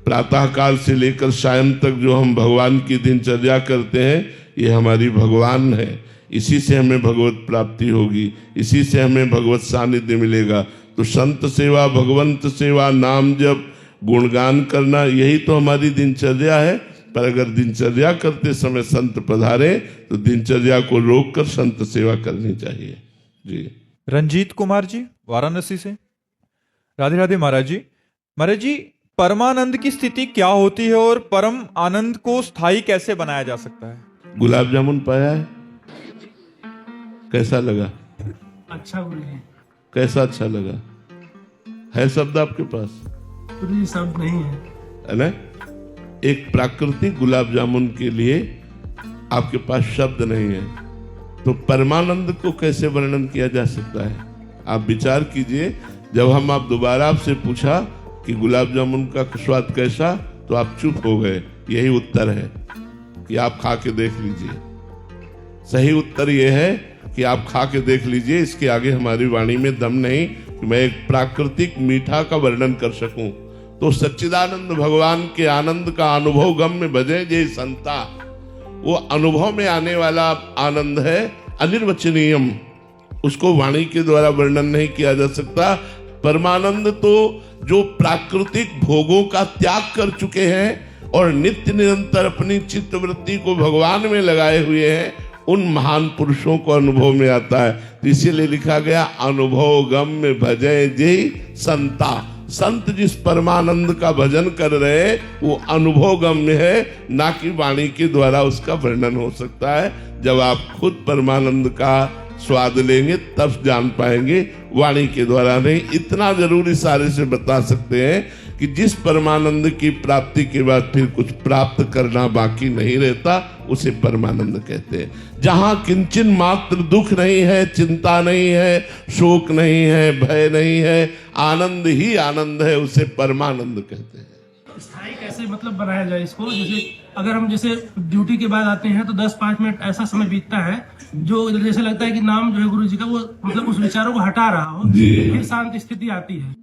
प्रातः काल से लेकर सायं तक जो हम भगवान की दिनचर्या करते हैं ये हमारी भगवान है। इसी से हमें भगवत प्राप्ति होगी, इसी से हमें भगवत सानिध्य मिलेगा। तो संत सेवा, भगवंत सेवा, नाम जप, गुणगान करना, यही तो हमारी दिनचर्या है। पर अगर दिनचर्या करते समय संत पधारे तो दिनचर्या को रोककर संत सेवा करनी चाहिए। जी। रंजीत कुमार जी, वाराणसी से। राधे राधे महाराज जी। महाराज जी, परमानंद की स्थिति क्या होती है और परम आनंद को स्थायी कैसे बनाया जा सकता है? गुलाब जामुन पाया है, कैसा लगा? अच्छा गुरु जी। कैसा अच्छा लगा? है शब्द आपके पास? गुरु जी शब्द नहीं है ना? एक प्राकृतिक गुलाब जामुन के लिए आपके पास शब्द नहीं है, तो परमानंद को कैसे वर्णन किया जा सकता है? आप विचार कीजिए। जब हम आप दोबारा आपसे पूछा कि गुलाब जामुन का स्वाद कैसा, तो आप चुप हो गए। यही उत्तर है कि आप खा के देख लीजिए। सही उत्तर यह है कि आप खा के देख लीजिए। इसके आगे हमारी वाणी में दम नहीं कि मैं एक प्राकृतिक मीठा का वर्णन कर सकूं। तो सच्चिदानंद भगवान के आनंद का अनुभव गम में बजे जे संता, वो अनुभव में आने वाला आनंद है, अनिर्वचनीयम। उसको वाणी के द्वारा वर्णन नहीं किया जा सकता। परमानंद तो जो प्राकृतिक भोगों का त्याग कर चुके हैं और नित्य निरंतर अपनी चित्तवृत्ति को भगवान में लगाए हुए हैं, उन महान पुरुषों को अनुभव में आता है। तो इसीलिए लिखा गया अनुभव गम में भजे जे संता। संत जिस परमानंद का भजन कर रहे वो अनुभव गम्य है, ना कि वाणी के द्वारा उसका वर्णन हो सकता है। जब आप खुद परमानंद का स्वाद लेंगे तब जान पाएंगे, वाणी के द्वारा नहीं। इतना जरूर इशारे से बता सकते हैं कि जिस परमानंद की प्राप्ति के बाद फिर कुछ प्राप्त करना बाकी नहीं रहता, उसे परमानंद कहते हैं। जहां किंचन मात्र दुख नहीं है, चिंता नहीं है, शोक नहीं है, भय नहीं है, आनंद ही आनंद है, उसे परमानंद कहते हैं। स्थायी कैसे मतलब बनाया जाए इसको? जैसे अगर हम जैसे ड्यूटी के बाद आते हैं तो 10-5 मिनट ऐसा समय बीतता है जो जैसे लगता है कि नाम जो है गुरु जी का वो मतलब उस विचारों को हटा रहा हो, फिर शांत स्थिति आती है।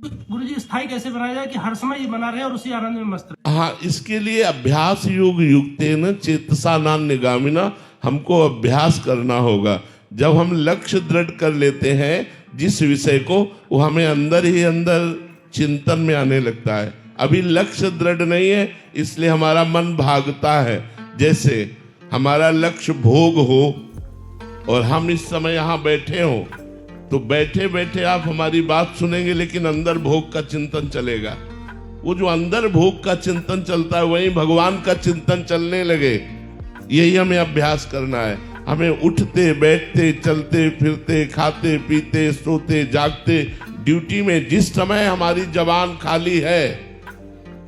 गुरु जी स्थायी कैसे बनाया जाए कि हर समय ये बना रहे और उसी आनंद में मस्त रहे? हाँ, इसके लिए अभ्यास योग युक्तेन चेतसा नान्यगामिना, हमको अभ्यास करना होगा। जब हम लक्ष्य दृढ़ कर लेते हैं जिस विषय को, वो हमें अंदर ही अंदर चिंतन में आने लगता है। अभी लक्ष्य दृढ़ नहीं है, इसलिए हमारा मन भागता है। जैसे हमारा लक्ष्य भोग हो और हम इस समय यहाँ बैठे हो, तो बैठे बैठे आप हमारी बात सुनेंगे, लेकिन अंदर भोग का चिंतन चलेगा। वो जो अंदर भोग का चिंतन चलता है, वहीं भगवान का चिंतन चलने लगे। यही हमें अभ्यास करना है। हमें उठते बैठते चलते फिरते खाते पीते सोते जागते ड्यूटी में जिस समय हमारी जबान खाली है,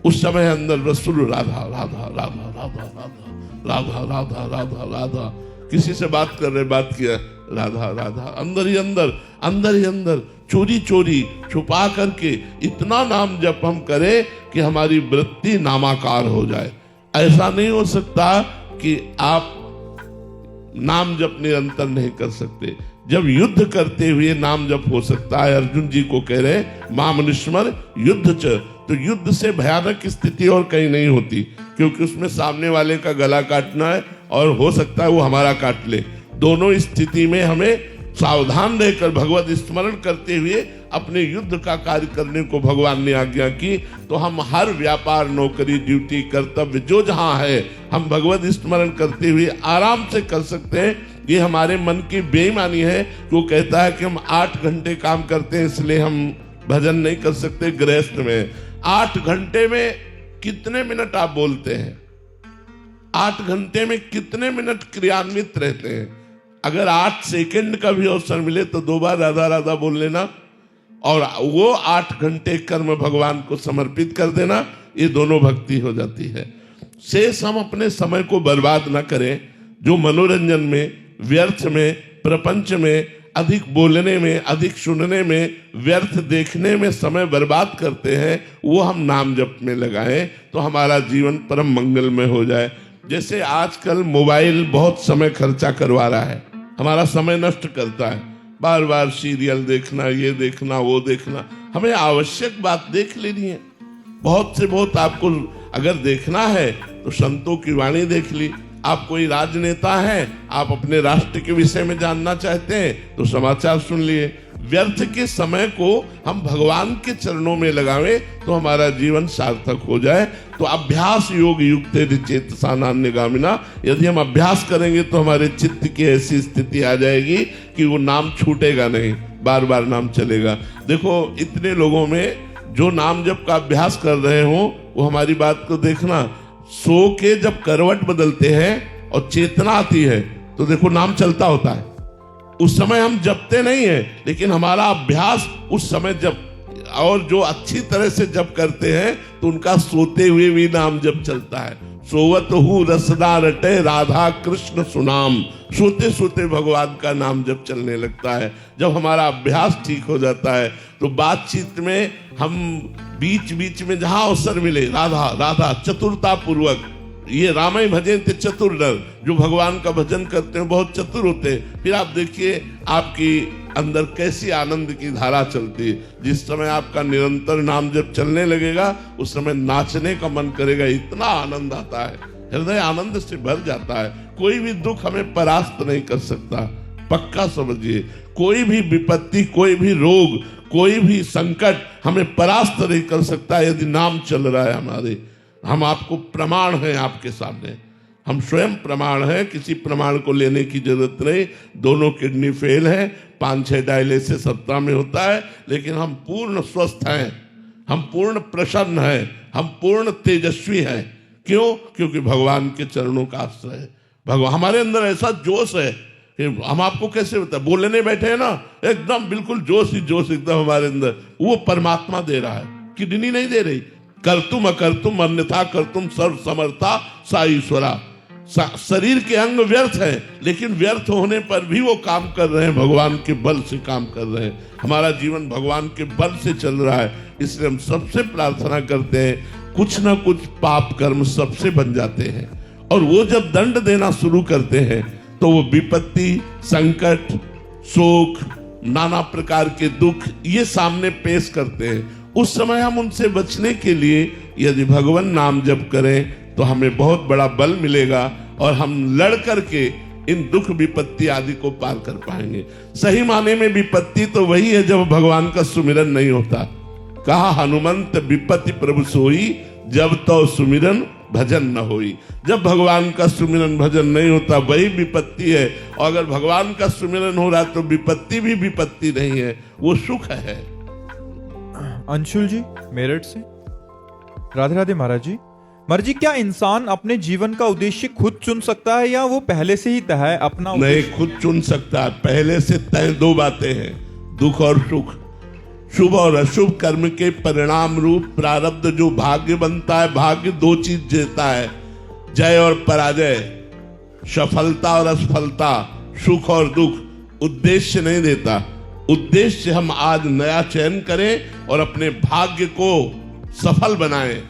उस समय अंदर रसूल राधा राधा राधा राधा राधा राधा राधा राधा राधा, किसी से बात कर रहे, बात किया राधा राधा, अंदर ही अंदर, अंदर ही अंदर, चोरी चोरी छुपा करके इतना नाम जप हम करें कि हमारी वृत्ति नामाकार हो जाए। ऐसा नहीं हो सकता कि आप नाम जप निरंतर नहीं कर सकते। जब युद्ध करते हुए नाम जप हो सकता है। अर्जुन जी को कह रहे मामनुष्मर युद्ध च, तो युद्ध से भयानक स्थिति और कहीं नहीं होती, क्योंकि उसमें सामने वाले का गला काटना है और हो सकता है वो हमारा काट ले। दोनों स्थिति में हमें सावधान रहकर भगवत स्मरण करते हुए अपने युद्ध का कार्य करने को भगवान ने आज्ञा की। तो हम हर व्यापार नौकरी ड्यूटी कर्तव्य जो जहां है, हम भगवत स्मरण करते हुए आराम से कर सकते हैं। ये हमारे मन की बेईमानी है कि वो कहता है कि हम 8 घंटे काम करते हैं इसलिए हम भजन नहीं कर सकते। गृहस्थ में 8 घंटे में कितने मिनट आप बोलते हैं? 8 घंटे में कितने मिनट क्रियान्वित रहते हैं? अगर 8 सेकंड का भी अवसर मिले तो 2 बार राधा राधा बोल लेना और वो 8 घंटे कर्म भगवान को समर्पित कर देना, ये दोनों भक्ति हो जाती है। शेष हम अपने समय को बर्बाद ना करें। जो मनोरंजन में, व्यर्थ में, प्रपंच में, अधिक बोलने में, अधिक सुनने में, व्यर्थ देखने में समय बर्बाद करते हैं, वो हम नाम जप में लगाएं तो हमारा जीवन परम मंगलमय हो जाए। जैसे आजकल मोबाइल बहुत समय खर्चा करवा रहा है, हमारा समय नष्ट करता है। बार बार सीरियल देखना, ये देखना, वो देखना। हमें आवश्यक बात देख लेनी है। बहुत से बहुत आपको अगर देखना है तो संतों की वाणी देख ली। आप कोई राजनेता हैं, आप अपने राष्ट्र के विषय में जानना चाहते हैं तो समाचार सुन लिए। व्यर्थ के समय को हम भगवान के चरणों में लगावें तो हमारा जीवन सार्थक हो जाए। तो अभ्यास योग युक्ते चेतसा नान्यगामिना, यदि हम अभ्यास करेंगे तो हमारे चित्त की ऐसी स्थिति आ जाएगी कि वो नाम छूटेगा नहीं, बार बार नाम चलेगा। देखो इतने लोगों में जो नाम जप का अभ्यास कर रहे हो वो हमारी बात को देखना, सो के जब करवट बदलते हैं और चेतना आती है तो देखो नाम चलता होता है। उस समय हम जपते नहीं है, लेकिन हमारा अभ्यास उस समय जब, और जो अच्छी तरह से जप करते हैं तो उनका सोते हुए भी नाम जप चलता है। सोवत हूँ रसना रटे राधा कृष्ण सुनाम, सोते सोते भगवान का नाम जप चलने लगता है। जब हमारा अभ्यास ठीक हो जाता है तो बातचीत में हम बीच बीच में जहां अवसर मिले राधा राधा चतुरता पूर्वक, ये रामाय भजन थे चतुर नर, जो भगवान का भजन करते हैं बहुत चतुर होते हैं। फिर आप देखिए आपकी अंदर कैसी आनंद की धारा चलती है। जिस समय आपका निरंतर नाम जब चलने लगेगा उस समय नाचने का मन करेगा, इतना आनंद आता है, हृदय आनंद से भर जाता है। कोई भी दुख हमें परास्त नहीं कर सकता, पक्का समझिए। कोई भी विपत्ति, कोई भी रोग, कोई भी संकट हमें परास्त नहीं कर सकता यदि नाम चल रहा है हमारे। हम आपको प्रमाण है आपके सामने, हम स्वयं प्रमाण है, किसी प्रमाण को लेने की जरूरत नहीं। दोनों किडनी फेल है, 5-6 डायलिसिस सप्ताह में होता है, लेकिन हम पूर्ण स्वस्थ हैं, हम पूर्ण प्रसन्न हैं, हम पूर्ण तेजस्वी हैं। क्यों? क्योंकि भगवान के चरणों का आश्रय है। भगवान हमारे अंदर ऐसा जोश है कि हम आपको कैसे बता, बोलने बैठे हैं ना एकदम बिल्कुल जोश ही जोश एकदम हमारे अंदर, वो परमात्मा दे रहा है, किडनी नहीं दे रही। कर्तुम अकर्तुम अन्यथा कर्तुम सर्व समर्था सा ईश्वरा। शरीर के अंग व्यर्थ है, लेकिन व्यर्थ होने पर भी वो काम कर रहे हैं, भगवान के बल से काम कर रहे हैं। हमारा जीवन भगवान के बल से चल रहा है। इसलिए हम सबसे प्रार्थना करते हैं, कुछ ना कुछ पाप कर्म सबसे बन जाते हैं, और वो जब दंड देना शुरू करते हैं तो वो विपत्ति, संकट, शोक, नाना प्रकार के दुख ये सामने पेश करते हैं। उस समय हम उनसे बचने के लिए यदि भगवान नाम जप करें तो हमें बहुत बड़ा बल मिलेगा और हम लड़ करके इन दुख विपत्ति आदि को पार कर पाएंगे। सही माने में विपत्ति तो वही है जब भगवान का सुमिरन नहीं होता। कहा हनुमंत विपत्ति प्रभु सोई, जब तो सुमिरन भजन न होई। जब भगवान का सुमिरन भजन नहीं होता वही विपत्ति है, और अगर भगवान का सुमिरन हो रहा तो विपत्ति भी विपत्ति नहीं है, वो सुख है। अंशुल जी मेरठ से, राधे राधे महाराज जी। महाराज जी, क्या इंसान अपने जीवन का उद्देश्य खुद चुन सकता है या वो पहले से ही तय है अपना? नहीं, खुद चुन सकता है। पहले से तय दो बातें हैं, दुख और सुख। शुभ और अशुभ कर्म के परिणाम रूप प्रारब्ध जो भाग्य बनता है, भाग्य दो चीज देता है, जय और पराजय, सफलता और असफलता, सुख और दुख। उद्देश्य नहीं देता। उद्देश्य हम आज नया चयन करें और अपने भाग्य को सफल बनाएं,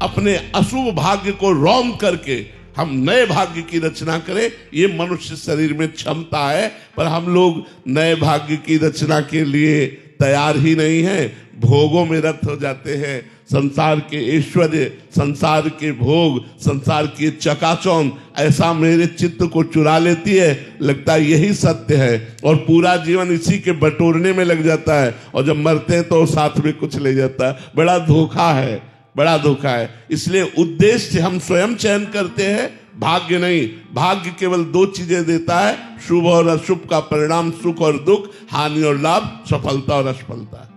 अपने अशुभ भाग्य को रौंद करके हम नए भाग्य की रचना करें। ये मनुष्य शरीर में क्षमता है, पर हम लोग नए भाग्य की रचना के लिए तैयार ही नहीं है, भोगों में रत हो जाते हैं। संसार के ऐश्वर्य, संसार के भोग, संसार की चकाचौंध ऐसा मेरे चित्त को चुरा लेती है, लगता है यही सत्य है, और पूरा जीवन इसी के बटोरने में लग जाता है, और जब मरते हैं तो साथ में कुछ ले जाता है। बड़ा धोखा है, बड़ा धोखा है। इसलिए उद्देश्य हम स्वयं चयन करते हैं, भाग्य नहीं। भाग्य केवल दो चीजें देता है, शुभ और अशुभ का परिणाम, सुख और दुख, हानि और लाभ, सफलता और असफलता।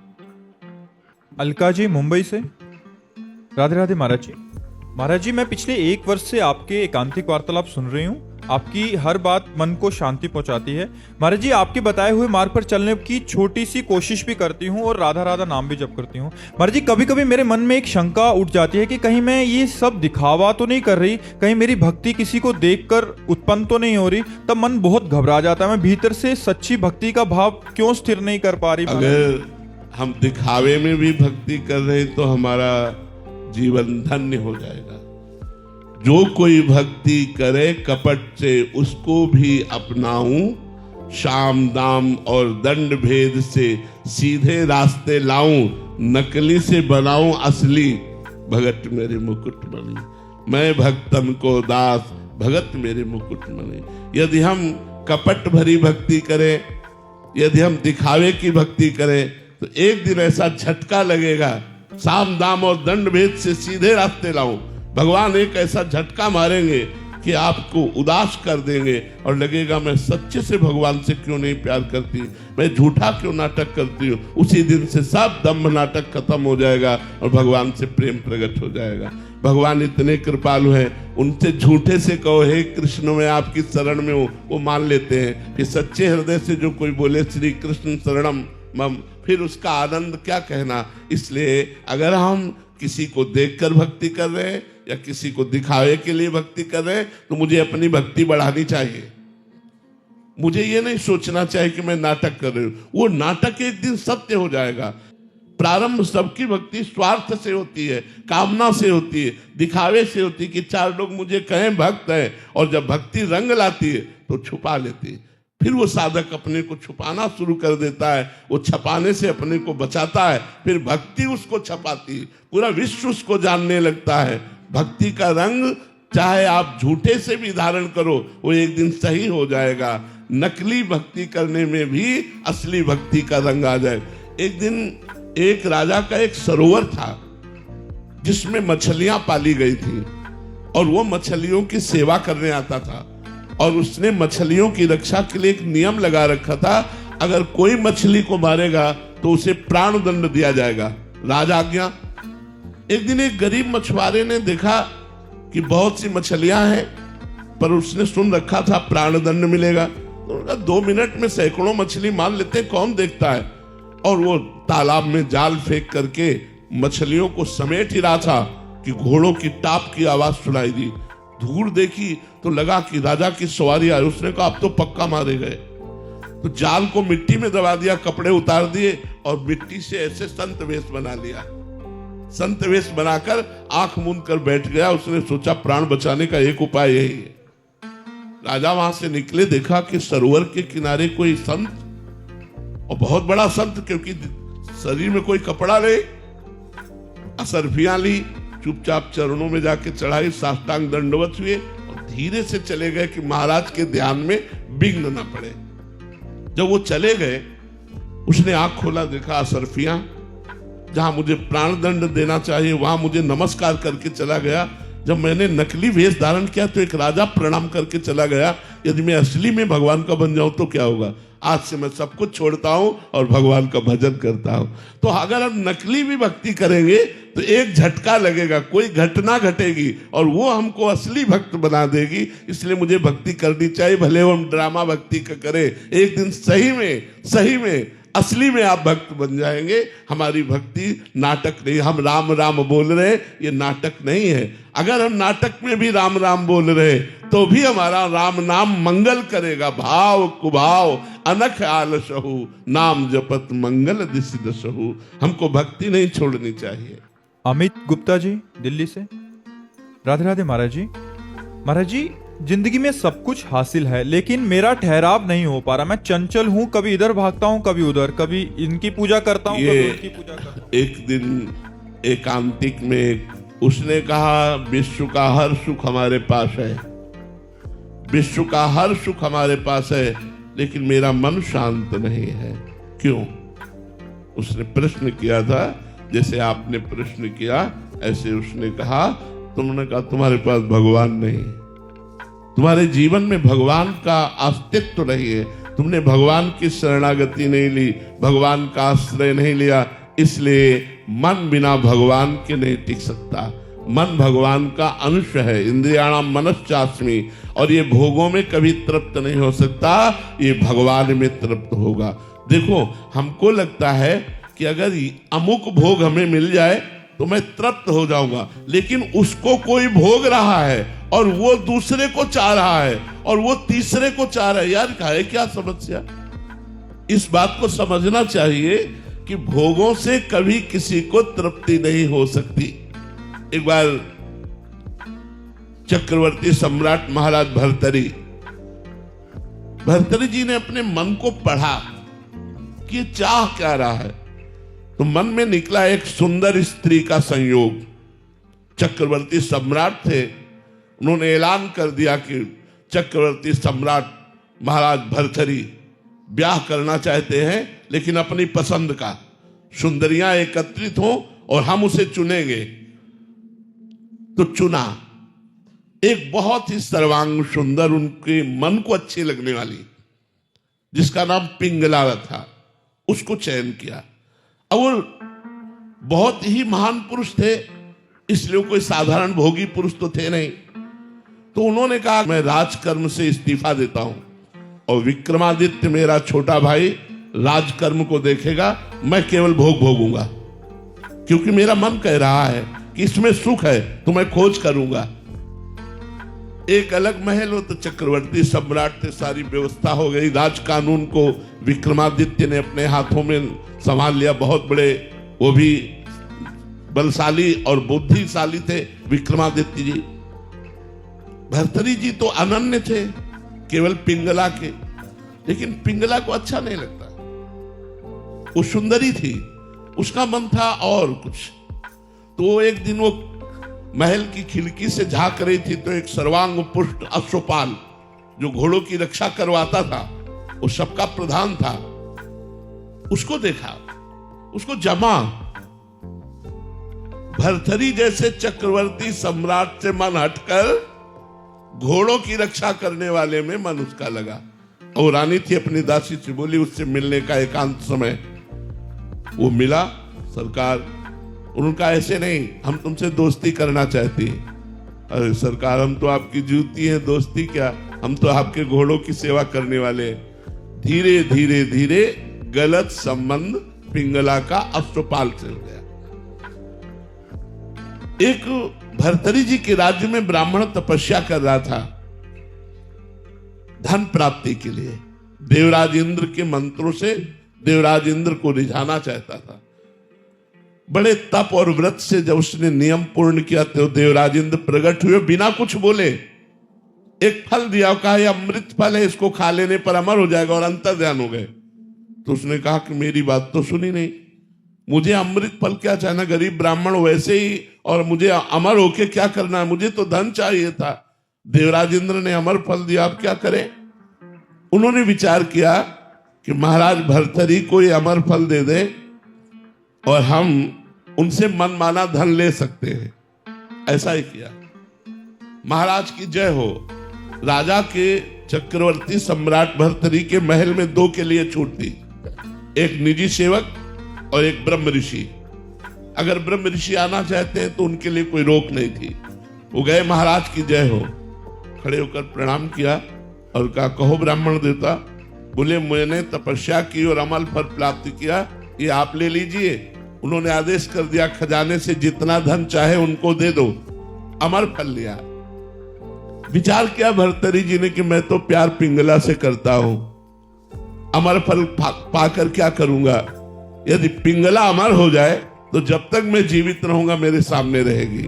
अलका जी मुंबई से, राधे राधे महाराज जी। महाराज जी, मैं पिछले 1 वर्ष से आपके एकांतिक वार्तालाप सुन रही हूँ। आपकी हर बात मन को शांति पहुंचाती है। महाराज जी, आपके बताए हुए मार्ग पर चलने की छोटी सी कोशिश भी करती हूँ और राधा राधा नाम भी जप करती हूँ। महाराज जी, कभी कभी मेरे मन में एक शंका उठ जाती है कि कहीं मैं ये सब दिखावा तो नहीं कर रही, कहीं मेरी भक्ति किसी को देखकर उत्पन्न तो नहीं हो रही। तब मन बहुत घबरा जाता है, मैं भीतर से सच्ची भक्ति का भाव क्यों स्थिर नहीं कर पा रही। अगर हम दिखावे में भी भक्ति कर रहे तो हमारा जीवन धन्य हो जाएगा। जो कोई भक्ति करे कपट से उसको भी अपनाऊं, शाम दाम और दंड भेद से सीधे रास्ते लाऊं, नकली से बनाऊं असली, भगत मेरे मुकुट मणि। मैं भक्तन को दास, भगत मेरे मुकुट मणि। यदि हम कपट भरी भक्ति करें, यदि हम दिखावे की भक्ति करें, तो एक दिन ऐसा झटका लगेगा, साम दाम और दंड भेद से सीधे रास्ते लाऊं। भगवान एक ऐसा झटका मारेंगे कि आपको उदास कर देंगे और लगेगा मैं सच्चे से भगवान से क्यों नहीं प्यार करती, मैं झूठा क्यों नाटक करती हूँ। उसी दिन से सब दम्भ नाटक खत्म हो जाएगा और भगवान से प्रेम प्रकट हो जाएगा। भगवान इतने कृपालु हैं, उनसे झूठे से कहो हे कृष्ण मैं आपकी शरण में हूँ, वो मान लेते हैं। कि सच्चे हृदय से जो कोई बोले श्री कृष्ण शरणम मम, फिर उसका आनंद क्या कहना। इसलिए अगर हम किसी को देखकर भक्ति कर रहे हैं या किसी को दिखावे के लिए भक्ति कर रहे हैं तो मुझे अपनी भक्ति बढ़ानी चाहिए। मुझे ये नहीं सोचना चाहिए कि मैं नाटक कर रही हूं। वो नाटक एक दिन सत्य हो जाएगा। प्रारंभ सबकी भक्ति स्वार्थ से होती है, कामना से होती है, दिखावे से होती है कि चार लोग मुझे कहें भक्त है, और जब भक्ति रंग लाती है तो छुपा लेती है। फिर वो साधक अपने को छुपाना शुरू कर देता है, वो छपाने से अपने को बचाता है, फिर भक्ति उसको छपाती है, पूरा विश्व उसको जानने लगता है। भक्ति का रंग चाहे आप झूठे से भी धारण करो, वो एक दिन सही हो जाएगा। नकली भक्ति करने में भी असली भक्ति का रंग आ जाएगा। एक दिन एक राजा का एक सरोवर था जिसमें मछलियां पाली गई थी, और वो मछलियों की सेवा करने आता था, और उसने मछलियों की रक्षा के लिए एक नियम लगा रखा था, अगर कोई मछली को मारेगा तो उसे प्राण दंड दिया जाएगा, राजाज्ञा। एक दिन एक गरीब मछुआरे ने देखा कि बहुत सी मछलियां हैं, पर उसने सुन रखा था प्राण दंड मिलेगा, तो 2 मिनट में सैकड़ों मछली मार लेते, कौन देखता है। और वो तालाब में जाल फेंक करके मछलियों को समेट ही रहा था कि घोड़ों की टाप की आवाज सुनाई दी। धूल देखी तो लगा कि राजा की सवारी आई। उसने कहा अब तो पक्का मारे गए, तो जाल को मिट्टी में दबा दिया, कपड़े उतार दिए और मिट्टी से ऐसे संत वेश बना लिया। संत वेश बनाकर आंख मूंद कर बैठ गया। उसने सोचा प्राण बचाने का एक उपाय यही है। राजा वहां से निकले, देखा कि सरोवर के किनारे कोई संत, और बहुत बड़ा संत, क्योंकि शरीर में कोई कपड़ा नहीं, असरफियां ली, चुपचाप चरणों में जाके चढ़ाई, साष्टांग दंडवत हुए और धीरे से चले गए कि महाराज के ध्यान में विघ्न न पड़े। जब वो चले गए, उसने आंख खोला, देखा असरफियां, जहां मुझे प्राण दंड देना चाहिए वहां मुझे नमस्कार करके चला गया। जब मैंने नकली वेश धारण किया तो एक राजा प्रणाम करके चला गया। यदि मैं असली में भगवान का बन जाऊं तो क्या होगा। आज से मैं सब कुछ छोड़ता हूं और भगवान का भजन करता हूं। तो अगर हम नकली भी भक्ति करेंगे तो एक झटका लगेगा, कोई घटना घटेगी और वो हमको असली भक्त बना देगी। इसलिए मुझे भक्ति करनी चाहिए, भले वो हम ड्रामा भक्ति का करें, एक दिन सही में असली में आप भक्त बन जाएंगे। हमारी भक्ति नाटक नहीं, हम राम राम बोल रहे, ये नाटक नहीं है। अगर हम नाटक में भी राम राम बोल रहे तो भी हमारा राम नाम मंगल करेगा। भाव कुभाव अनख आलसहु, नाम जपत मंगल दिस दसहु। हमको भक्ति नहीं छोड़नी चाहिए। अमित गुप्ता जी दिल्ली से। राधे राधे महाराज जी। महाराज जी, जिंदगी में सब कुछ हासिल है लेकिन मेरा ठहराव नहीं हो पा रहा। मैं चंचल हूँ, कभी इधर भागता हूँ, कभी उधर, कभी इनकी पूजा करता हूँ, कभी उनकी पूजा करता हूँ। एक दिन एकांतिक में उसने कहा, विश्व का हर सुख हमारे पास है, विश्व का हर सुख हमारे पास है, लेकिन मेरा मन शांत नहीं है। क्यों? उसने प्रश्न किया था, जैसे आपने प्रश्न किया ऐसे उसने कहा। तुमने कहा तुम्हारे पास भगवान नहीं, तुम्हारे जीवन में भगवान का अस्तित्व नहीं है, तुमने भगवान की शरणागति नहीं ली, भगवान का आश्रय नहीं लिया, इसलिए मन बिना भगवान के नहीं टिक सकता। मन भगवान का अंश है, इंद्रियाणाम मनश्चास्मि, और ये भोगों में कभी तृप्त नहीं हो सकता, ये भगवान में तृप्त होगा। देखो, हमको लगता है कि अगर अमुक भोग हमें मिल जाए तो मैं तृप्त हो जाऊंगा, लेकिन उसको कोई भोग रहा है और वो दूसरे को चाह रहा है और वो तीसरे को चाह रहा है। यार है क्या समस्या? इस बात को समझना चाहिए कि भोगों से कभी किसी को तृप्ति नहीं हो सकती। एक बार चक्रवर्ती सम्राट महाराज भर्तरी जी ने अपने मन को पढ़ा कि चाह क्या रहा है, तो मन में निकला एक सुंदर स्त्री का संयोग। चक्रवर्ती सम्राट थे, उन्होंने ऐलान कर दिया कि चक्रवर्ती सम्राट महाराज भर्तरी ब्याह करना चाहते हैं, लेकिन अपनी पसंद का, सुंदरियां एकत्रित हों और हम उसे चुनेंगे। तो चुना, एक बहुत ही सर्वांग सुंदर, उनके मन को अच्छी लगने वाली, जिसका नाम पिंगला था, उसको चयन किया। अब वो बहुत ही महान पुरुष थे, इसलिए कोई साधारण भोगी पुरुष तो थे नहीं। तो उन्होंने कहा मैं राजकर्म से इस्तीफा देता हूं और विक्रमादित्य मेरा छोटा भाई राजकर्म को देखेगा, मैं केवल भोग भोगूंगा, क्योंकि मेरा मन कह रहा है कि इसमें सुख है, तो मैं खोज करूंगा। एक अलग महल हो तो चक्रवर्ती सम्राट थे, सारी व्यवस्था हो गई। राज कानून को विक्रमादित्य ने अपने हाथों में संभाल लिया। बहुत बड़े, वो भी बलशाली और बुद्धिशाली थे विक्रमादित्य जी। भर्तरी जी तो अनन्य थे केवल पिंगला के, लेकिन पिंगला को अच्छा नहीं लगता। वो सुंदरी थी, उसका मन था और कुछ। तो एक दिन वो महल की खिड़की से झांक रही थी, तो एक सर्वांग पुष्ट अश्वपाल जो घोड़ों की रक्षा करवाता था, वो सबका प्रधान था, उसको देखा, उसको जमा। भर्तरी जैसे चक्रवर्ती सम्राट से मन हटकर घोड़ों की रक्षा करने वाले में मन उसका लगा। और रानी थी, अपनी दासी से बोली, उससे मिलने का एकांत समय। वो मिला, सरकार। उनका ऐसे नहीं, हम तुमसे दोस्ती करना चाहती हैं। अरे सरकार, हम तो आपकी जूती हैं, दोस्ती क्या, हम तो आपके घोड़ों की सेवा करने वाले हैं। धीरे धीरे धीरे गलत संबंध पिंगला का अश्वपाल से हो गया। एक भर्तरी जी के राज्य में ब्राह्मण तपस्या कर रहा था धन प्राप्ति के लिए। देवराज इंद्र के मंत्रों से देवराज इंद्र को रिझाना चाहता था। बड़े तप और व्रत से जब उसने नियम पूर्ण किया तो देवराज इंद्र प्रकट हुए, बिना कुछ बोले एक फल दिया, कहा यह अमृत फल है, इसको खा लेने पर अमर हो जाएगा, और अंतर्ध्यान हो गए। तो उसने कहा कि मेरी बात तो सुनी नहीं, मुझे अमृत फल क्या चाहिए, गरीब ब्राह्मण वैसे ही, और मुझे अमर होके क्या करना है, मुझे तो धन चाहिए था। देवराज इंद्र ने अमर फल दिया, अब क्या करें। उन्होंने विचार किया कि महाराज भर्तरी को ये अमर फल दे दे और हम उनसे मनमाना धन ले सकते हैं। ऐसा ही किया। महाराज की जय हो। राजा के चक्रवर्ती सम्राट भर्तरी के महल में दो के लिए छूट थी, एक निजी सेवक और एक ब्रह्म ऋषि। अगर ब्रह्म ऋषि आना चाहते हैं तो उनके लिए कोई रोक नहीं थी। वो गए, महाराज की जय हो, खड़े होकर प्रणाम किया और कहा, कहो ब्राह्मण देवता। बोले, मैंने तपस्या की और अमल फल प्राप्त किया, ये आप ले लीजिए। उन्होंने आदेश कर दिया, खजाने से जितना धन चाहे उनको दे दो। अमर फल लिया। विचार किया भर्तरी जी ने कि मैं तो प्यार पिंगला से करता हूं, अमर फल पाकर क्या करूंगा। यदि पिंगला अमर हो जाए तो जब तक मैं जीवित रहूंगा मेरे सामने रहेगी।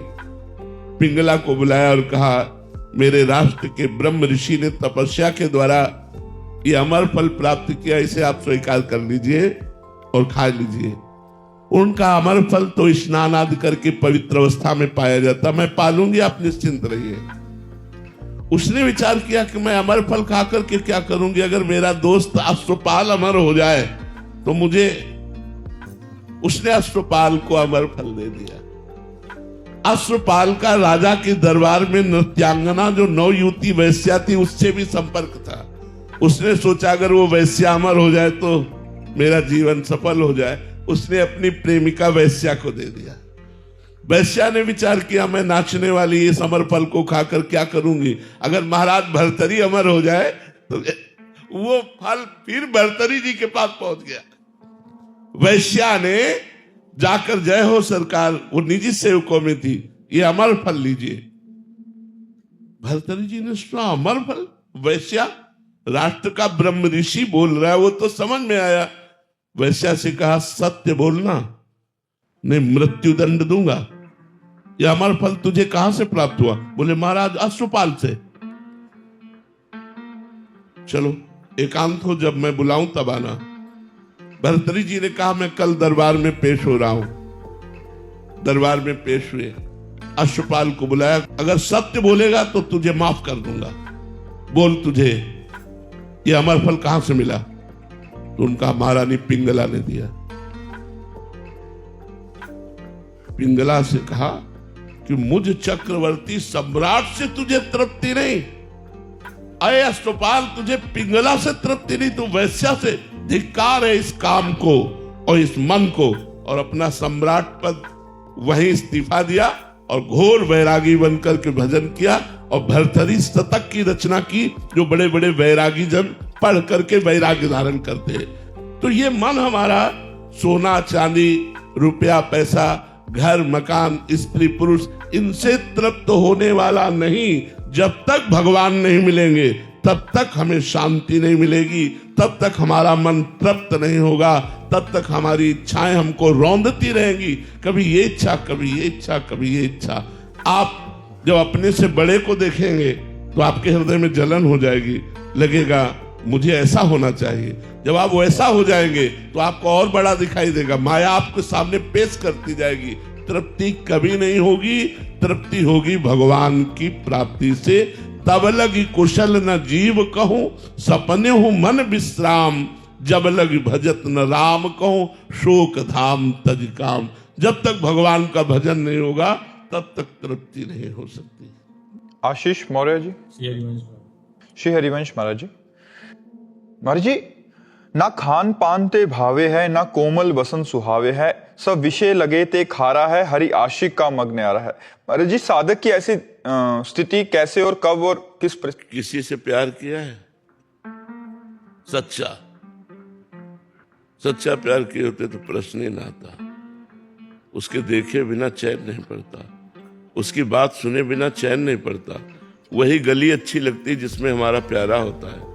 पिंगला को बुलाया और कहा, मेरे राष्ट्र के ब्रह्म ऋषि ने तपस्या के द्वारा ये अमर फल प्राप्त किया, इसे आप स्वीकार कर लीजिए और खा लीजिए। उनका अमर फल तो स्नान आदि करके पवित्र अवस्था में पाया जाता, मैं पालूंगी, आप निश्चिंत रहिए। उसने विचार किया कि मैं अमर फल खा करके क्या करूंगी, अगर मेरा दोस्त अश्वपाल अमर हो जाए तो मुझे। उसने अश्वपाल को अमर फल दे दिया। अश्वपाल का राजा के दरबार में नृत्यांगना जो नवयुवती वैश्या थी उससे भी संपर्क था। उसने सोचा अगर वो वैश्या अमर हो जाए तो मेरा जीवन सफल हो जाए। उसने अपनी प्रेमिका वैश्या को दे दिया। वैश्या ने विचार किया, मैं नाचने वाली इस अमर फल को खाकर क्या करूंगी, अगर महाराज भर्तरी अमर हो जाए तो वो फल फिर भर्तरी जी के पास पहुंच गया। वैश्या ने जाकर, जय हो सरकार, वो निजी सेवकों में थी, ये अमर फल लीजिए। भर्तरी जी ने सुना, अमर फल, वैश्या राष्ट्र का ब्रह्म ऋषि बोल रहा है, वो तो समझ में आया। वैश्या से कहा, सत्य बोलना, नहीं मृत्यु दंड दूंगा। यह अमर फल तुझे कहां से प्राप्त हुआ? बोले, महाराज अश्वपाल से। चलो एकांत हो, जब मैं बुलाऊं तब आना। भर्तरी जी ने कहा, मैं कल दरबार में पेश हो रहा हूं। दरबार में पेश हुए, अश्वपाल को बुलाया, अगर सत्य बोलेगा तो तुझे माफ कर दूंगा, बोल तुझे ये अमर फल कहां से मिला? तो उनका महारानी पिंगला ने दिया। पिंगला से कहा कि कि मुझ चक्रवर्ती सम्राट से तुझे तृप्ति नहीं, अय अष्टपाल तुझे पिंगला से तृप्ति नहीं, तू वैश्या से। धिक्कार है इस काम को और इस मन को। और अपना सम्राट पद वहीं इस्तीफा दिया और घोर वैरागी बनकर के भजन किया और भर्तरी शतक की रचना की, जो बड़े बड़े वैरागी जन पढ़ करके वैराग्य धारण करते हैं। तो ये मन हमारा सोना चांदी रुपया पैसा घर मकान स्त्री पुरुष इनसे तृप्त होने वाला नहीं। जब तक भगवान नहीं मिलेंगे तब तक हमें शांति नहीं मिलेगी, तब तक हमारा मन तृप्त नहीं होगा, तब तक हमारी इच्छाएं हमको रौंदती रहेंगी, कभी ये इच्छा कभी ये इच्छा कभी ये इच्छा। आप जब अपने से बड़े को देखेंगे तो आपके हृदय में जलन हो जाएगी, लगेगा मुझे ऐसा होना चाहिए। जब आप वैसा हो जाएंगे तो आपको और बड़ा दिखाई देगा, माया आपके सामने पेश करती जाएगी। तृप्ति कभी नहीं होगी, तृप्ति होगी भगवान की प्राप्ति से। तब लगी कुशल न जीव कहूं, सपने हूं मन विश्राम, जब लगी भजत न राम कहूं, शोक धाम तज काम। जब तक भगवान का भजन नहीं होगा तब तक तृप्ति नहीं हो सकती। आशीष मौर्य जी, श्री हरिवंश महाराज जी। महाराज जी, ना खान पान ते भावे है, ना कोमल बसन सुहावे है, सब विषय लगे ते खारा है, हरि आशिक का मग्न आ रहा है। महाराज जी, साधक की ऐसी स्थिति कैसे और कब और किस किसी से प्यार किया है? सच्चा सच्चा प्यार किए होते तो प्रश्न ही ना आता। उसके देखे बिना चैन नहीं पड़ता, उसकी बात सुने बिना चैन नहीं पड़ता। वही गली अच्छी लगती जिसमें हमारा प्यारा होता है।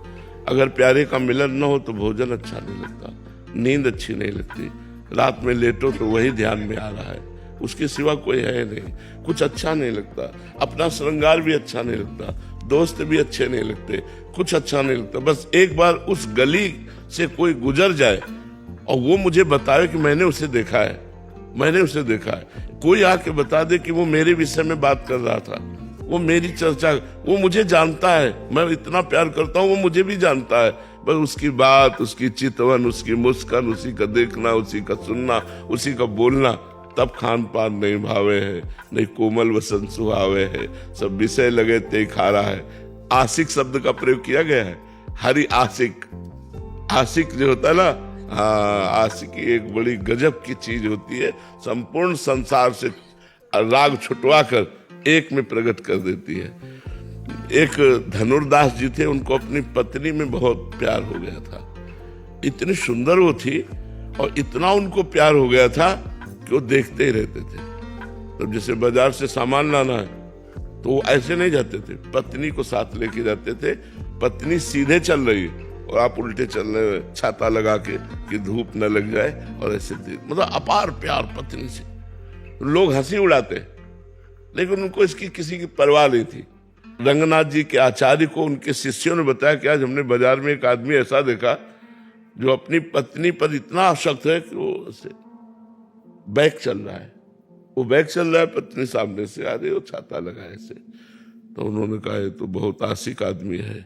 अगर प्यारे का मिलन न हो तो भोजन अच्छा नहीं लगता, नींद अच्छी नहीं लगती, रात में लेटो तो वही ध्यान में आ रहा है, उसके सिवा कोई है नहीं। कुछ अच्छा नहीं लगता, अपना श्रृंगार भी अच्छा नहीं लगता, दोस्त भी अच्छे नहीं लगते, कुछ अच्छा नहीं लगता। बस एक बार उस गली से कोई गुजर जाए और वो मुझे बताए कि मैंने उसे देखा है, मैंने उसे देखा है। कोई आके बता दे कि वो मेरे विषय में बात कर रहा था, वो मेरी चर्चा, वो मुझे जानता है, मैं इतना प्यार करता हूँ, वो मुझे भी जानता है। बस उसकी बात, उसकी चितवन, उसकी मुस्कान, उसी का देखना, उसी का सुनना, उसी का बोलना, तब खान पान नहीं भावे है, नहीं कोमल वसन सुहावे है, सब विषय लगे ते खारा है। आशिक शब्द का प्रयोग किया गया है। हरि आशिक, आशिक जो होता है ना, आशिकी एक बड़ी गजब की चीज होती है, संपूर्ण संसार से राग छुटवा कर एक में प्रकट कर देती है। एक धनुर्दास जी थे, उनको अपनी पत्नी में बहुत प्यार हो गया था। इतनी सुंदर वो थी और इतना उनको प्यार हो गया था कि वो देखते ही रहते थे। तो जैसे बाजार से सामान लाना है तो वो ऐसे नहीं जाते थे, पत्नी को साथ लेके जाते थे। पत्नी सीधे चल रही है और आप उल्टे चल रहे हैं, छाता लगा के कि धूप न लग जाए, और ऐसे मतलब अपार प्यार पत्नी से। लोग हंसी उड़ाते लेकिन उनको इसकी किसी की परवाह नहीं थी। रंगनाथ जी के आचार्य को उनके शिष्यों ने बताया कि आज हमने बाजार में एक आदमी ऐसा देखा जो अपनी पत्नी पर इतना आसक्त है कि वो ऐसे बैग चल रहा है, वो बैग चल रहा है, पत्नी सामने से आ रही है, वो छाता लगाए से। तो उन्होंने कहा ये तो बहुत आशिक आदमी है,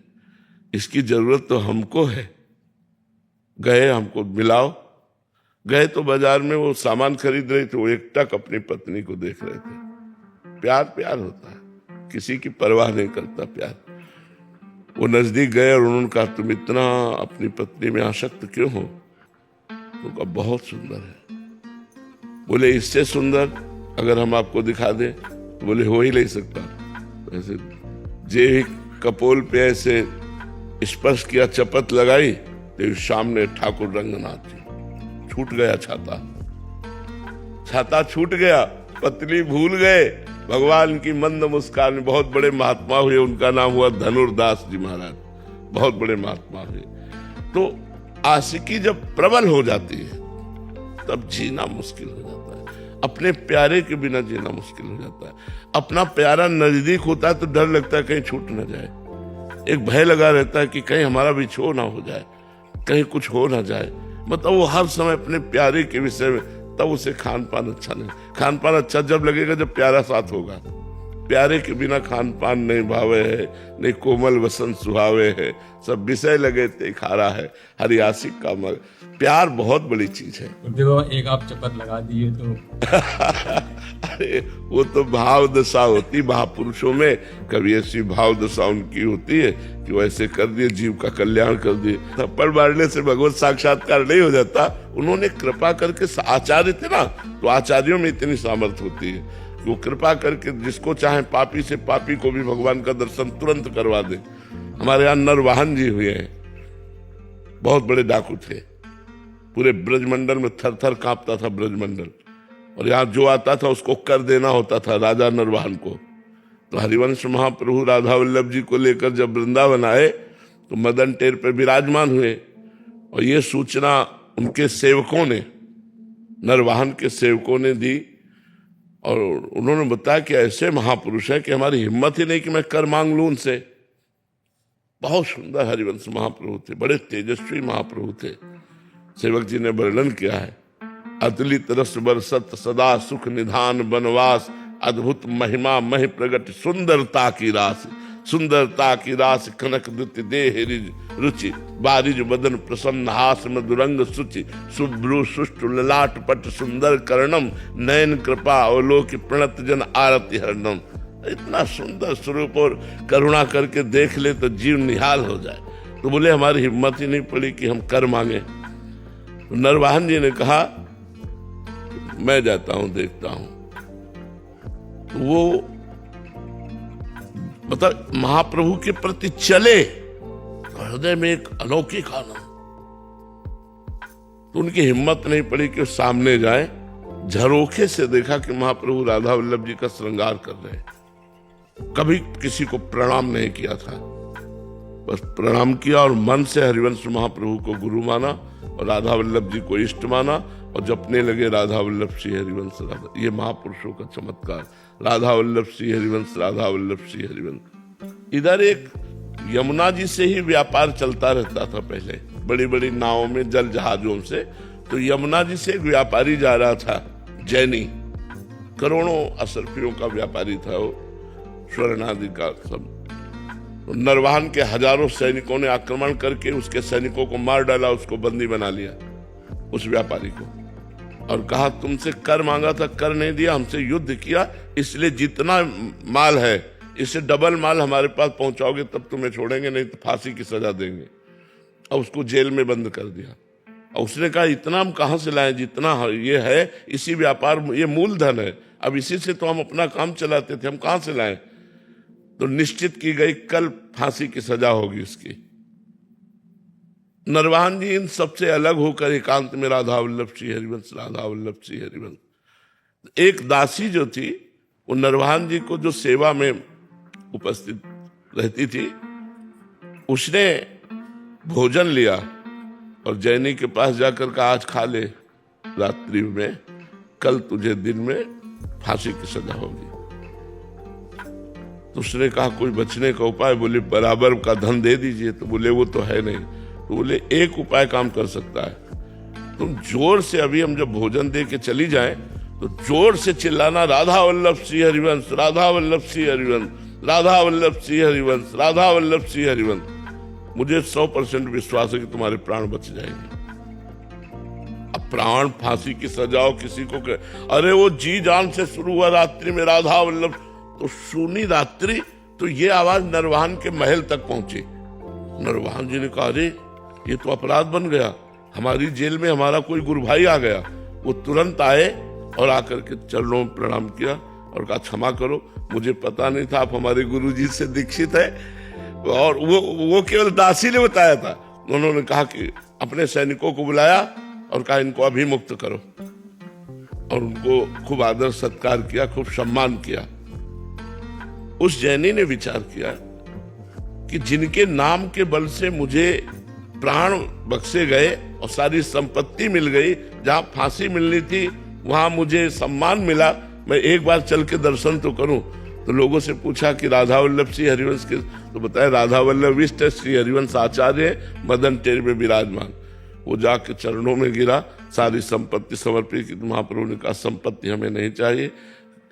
इसकी जरूरत तो हमको है, गए हमको मिलाओ। गए तो बाजार में वो सामान खरीद रहे थे, वो एकटक अपनी पत्नी को देख रहे थे। प्यार प्यार होता है, किसी की परवाह नहीं करता प्यार। वो नजदीक गए और उन्होंने कहा तुम इतना अपनी पत्नी में आसक्त क्यों हो? तो कहा बहुत सुंदर है। बोले इससे सुंदर अगर हम आपको दिखा दें? तो बोले हो ही नहीं सकता। तो ऐसे जे कपोल पे ऐसे स्पर्श किया, चपत लगाई, तो सामने ठाकुर रंगनाथ जी। छूट गया छाता, छाता छूट गया, पत्नी भूल गए। भगवान की मंद मुस्कान, बहुत बड़े महात्मा हुए, उनका नाम हुआ धनुर्दास जी महाराज, बहुत बड़े महात्मा हुए। तो आशिकी जब प्रबल हो जाती है तब जीना मुश्किल हो जाता है, अपने प्यारे के बिना जीना मुश्किल हो जाता है। अपना प्यारा नजदीक होता है तो डर लगता है कहीं छूट ना जाए, एक भय लगा रहता है कि कहीं हमारा बिछोह ना हो जाए, कहीं कुछ हो ना जाए। मतलब वो हर समय अपने प्यारे के विषय में, तब उसे खान पान अच्छा नहीं। खान पान अच्छा जब लगेगा जब प्यारा साथ होगा, प्यारे के बिना खान पान नहीं भावे है, नहीं कोमल वसन सुहावे है, सब विषय लगे ते खारा है, हरि आशिक का मग। प्यार बहुत बड़ी चीज है। देखो एक आप चपत लगा दिए तो अरे वो तो भाव दशा होती महापुरुषों में, कभी ऐसी भाव दशा उनकी होती है कि वो ऐसे कर दिए, जीव का कल्याण कर दिए। थप्पड़ मारने से भगवत साक्षात्कार नहीं हो जाता। उन्होंने कृपा करके, आचार्य थे ना, तो आचार्यों में इतनी सामर्थ्य होती है कि वो कृपा करके जिसको चाहे पापी से पापी को भी भगवान का दर्शन तुरंत करवा दे। हमारे यहाँ नरवाहन जी हुए हैं, बहुत बड़े डाकू थे, पूरे ब्रजमंडल में थर थर कांपता था ब्रजमंडल, और यहाँ जो आता था उसको कर देना होता था राजा नरवाहन को। तो हरिवंश महाप्रभु राधा वल्लभ जी को लेकर जब वृंदावन आए तो मदन टेर पे विराजमान हुए, और ये सूचना उनके सेवकों ने, नरवाहन के सेवकों ने दी, और उन्होंने बताया कि ऐसे महापुरुष है कि हमारी हिम्मत ही नहीं कि मैं कर मांग लूं उनसे। बहुत सुंदर हरिवंश महाप्रभु थे, बड़े तेजस्वी महाप्रभु थे। सेवक जी ने वर्णन किया है, अतुलित रस बरसत सदा सुख निधान बनवास, अद्भुत महिमा महि प्रगट सुंदरता की रास, सुंदरता की रास कनक दुति देह रुचि, बारिज बदन प्रसन्न हास मधुरंग सुचि, शुभ्रु सुष्टु ललाट पट सुंदर कर्णम, नयन कृपा अवलोक प्रणत जन आरति हरणम। इतना सुंदर स्वरूप, और करुणा करके देख ले तो जीव निहाल हो जाए। तो बोले हमारी हिम्मत ही नहीं पड़ी कि हम कर मांगे। नरवाहन जी ने कहा मैं जाता हूं, देखता हूं। तो वो मतलब महाप्रभु के प्रति चले, हृदय में एक अलौकिक आनंद। तो उनकी हिम्मत नहीं पड़ी कि वो सामने जाए। झरोखे से देखा कि महाप्रभु राधा वल्लभ जी का श्रृंगार कर रहे हैं। कभी किसी को प्रणाम नहीं किया था, बस प्रणाम किया और मन से हरिवंश महाप्रभु को गुरु माना और राधा वल्लभ जी को इष्ट माना, और जपने लगे राधा वल्लभ श्री हरिवंश राधा। ये महापुरुषों का चमत्कार, राधा वल्लभ श्री हरिवंश, राधा वल्लभ श्री हरिवंश। इधर एक यमुना जी से ही व्यापार चलता रहता था पहले, बड़ी बड़ी नावों में, जल जहाजों से। तो यमुना जी से एक व्यापारी जा रहा था, जैनी, करोड़ों असरफियों का व्यापारी था वो, स्वर्ण आदि का सब। तो नरवाहन के हजारों सैनिकों ने आक्रमण करके उसके सैनिकों को मार डाला, उसको बंदी बना लिया, उस व्यापारी को, और कहा तुमसे कर मांगा था, कर नहीं दिया, हमसे युद्ध किया, इसलिए जितना माल है इससे डबल माल हमारे पास पहुंचाओगे तब तुम्हें छोड़ेंगे, नहीं तो फांसी की सजा देंगे। और उसको जेल में बंद कर दिया। और उसने कहा इतना हम कहां से लाएं, जितना ये है इसी व्यापार, ये मूलधन है, अब इसी से तो हम अपना काम चलाते थे, हम कहां से लाएं। तो निश्चित की गई कल फांसी की सजा होगी इसकी। नरवाहन जी इन सबसे अलग होकर एकांत में राधा वल्लभ श्री हरिवंश, राधा वल्लभ श्री हरिवंश। एक दासी जो थी वो नरवाहन जी को जो सेवा में उपस्थित रहती थी, उसने भोजन लिया और जैनी के पास जाकर कहा आज खा ले रात्रि में, कल तुझे दिन में फांसी की सजा होगी। तो उसने कहा कोई बचने का उपाय? बोले बराबर का धन दे दीजिए। तो बोले वो तो है नहीं। तो बोले एक उपाय काम कर सकता है, तुम जोर से, अभी हम जब भोजन दे के चली जाएं तो जोर से चिल्लाना राधा वल्लभ श्री हरिवंश, राधा वल्लभ श्री हरिवंश, राधा वल्लभ श्री हरिवंश, राधा वल्लभ श्री हरिवंश। मुझे 100% विश्वास है कि तुम्हारे प्राण बच जाएंगे। अब प्राण फांसी की सजाओ किसी को अरे वो जी जान से शुरू हुआ रात्रि में राधा वल्लभ, तो सुनी रात्रि तो ये आवाज नरवाहन के महल तक पहुंची। नरवाहन जी ने कहा अरे ये तो अपराध बन गया, हमारी जेल में हमारा कोई गुरु भाई आ गया। वो तुरंत आए और आकर के चरणों में प्रणाम किया और कहा क्षमा करो, मुझे पता नहीं था आप हमारे गुरु जी से दीक्षित है। और वो केवल दासी ने बताया था। उन्होंने कहा कि अपने सैनिकों को बुलाया और कहा इनको अभी मुक्त करो, और उनको खूब आदर सत्कार किया, खूब सम्मान किया। उस जैनी ने विचार किया कि जिनके नाम के बल से मुझे प्राण बख्शे गए और सारी संपत्ति मिल गई, जहां फांसी मिलनी थी वहां मुझे सम्मान मिला, मैं एक बार चल के दर्शन तो करूं। तो लोगों से पूछा कि राधा वल्लभ श्री हरिवंश के, तो बताया राधा वल्लभ इष्ट श्री हरिवंश आचार्य मदन टेर में विराजमान। वो जाके चरणों में गिरा, सारी संपत्ति समर्पित की। महाप्रभु ने कहा संपत्ति हमें नहीं चाहिए,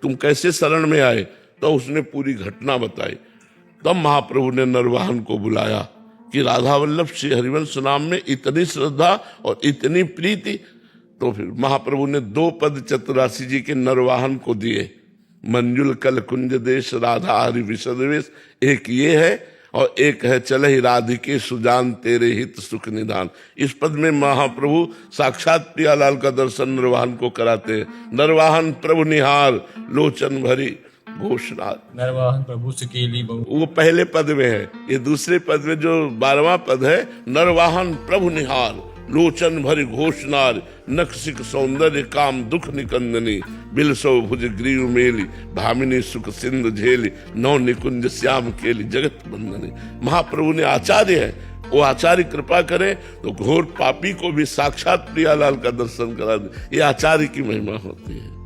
तुम कैसे शरण में आए? तो उसने पूरी घटना बताई। तब महाप्रभु ने नरवाहन को बुलाया कि राधा वल्लभ श्री हरिवंश नाम में इतनी श्रद्धा और इतनी प्रीति। तो फिर महाप्रभु ने 2 पद चतुरासी जी के नरवाहन को दिए, मंजुल कल कुंज देश राधा हरि विशदवेश। एक ये है और एक है चलहि राधिके सुजान तेरे हित सुख निदान। इस पद में महाप्रभु साक्षात प्रियालाल का दर्शन नरवाहन को कराते हैं। नरवाहन प्रभु निहार लोचन भरी घोषणा, नरवाहन प्रभु सकेली बहु। वो पहले पद में है। ये दूसरे पद में जो 12वां पद है, नरवाहन प्रभु निहार लोचन भरी घोषणार, नखसिक सौंदर्य काम दुख निकंदनी, बिलसो भुज ग्रीव मेली, भामिनी सुख सिंधु झेली, नौ निकुंज श्याम केली जगत बंदनी। महाप्रभु ने आचार्य है, वो आचार्य कृपा करे तो घोर पापी को भी साक्षात प्रियालाल का दर्शन करा दे। ये आचार्य की महिमा होती है।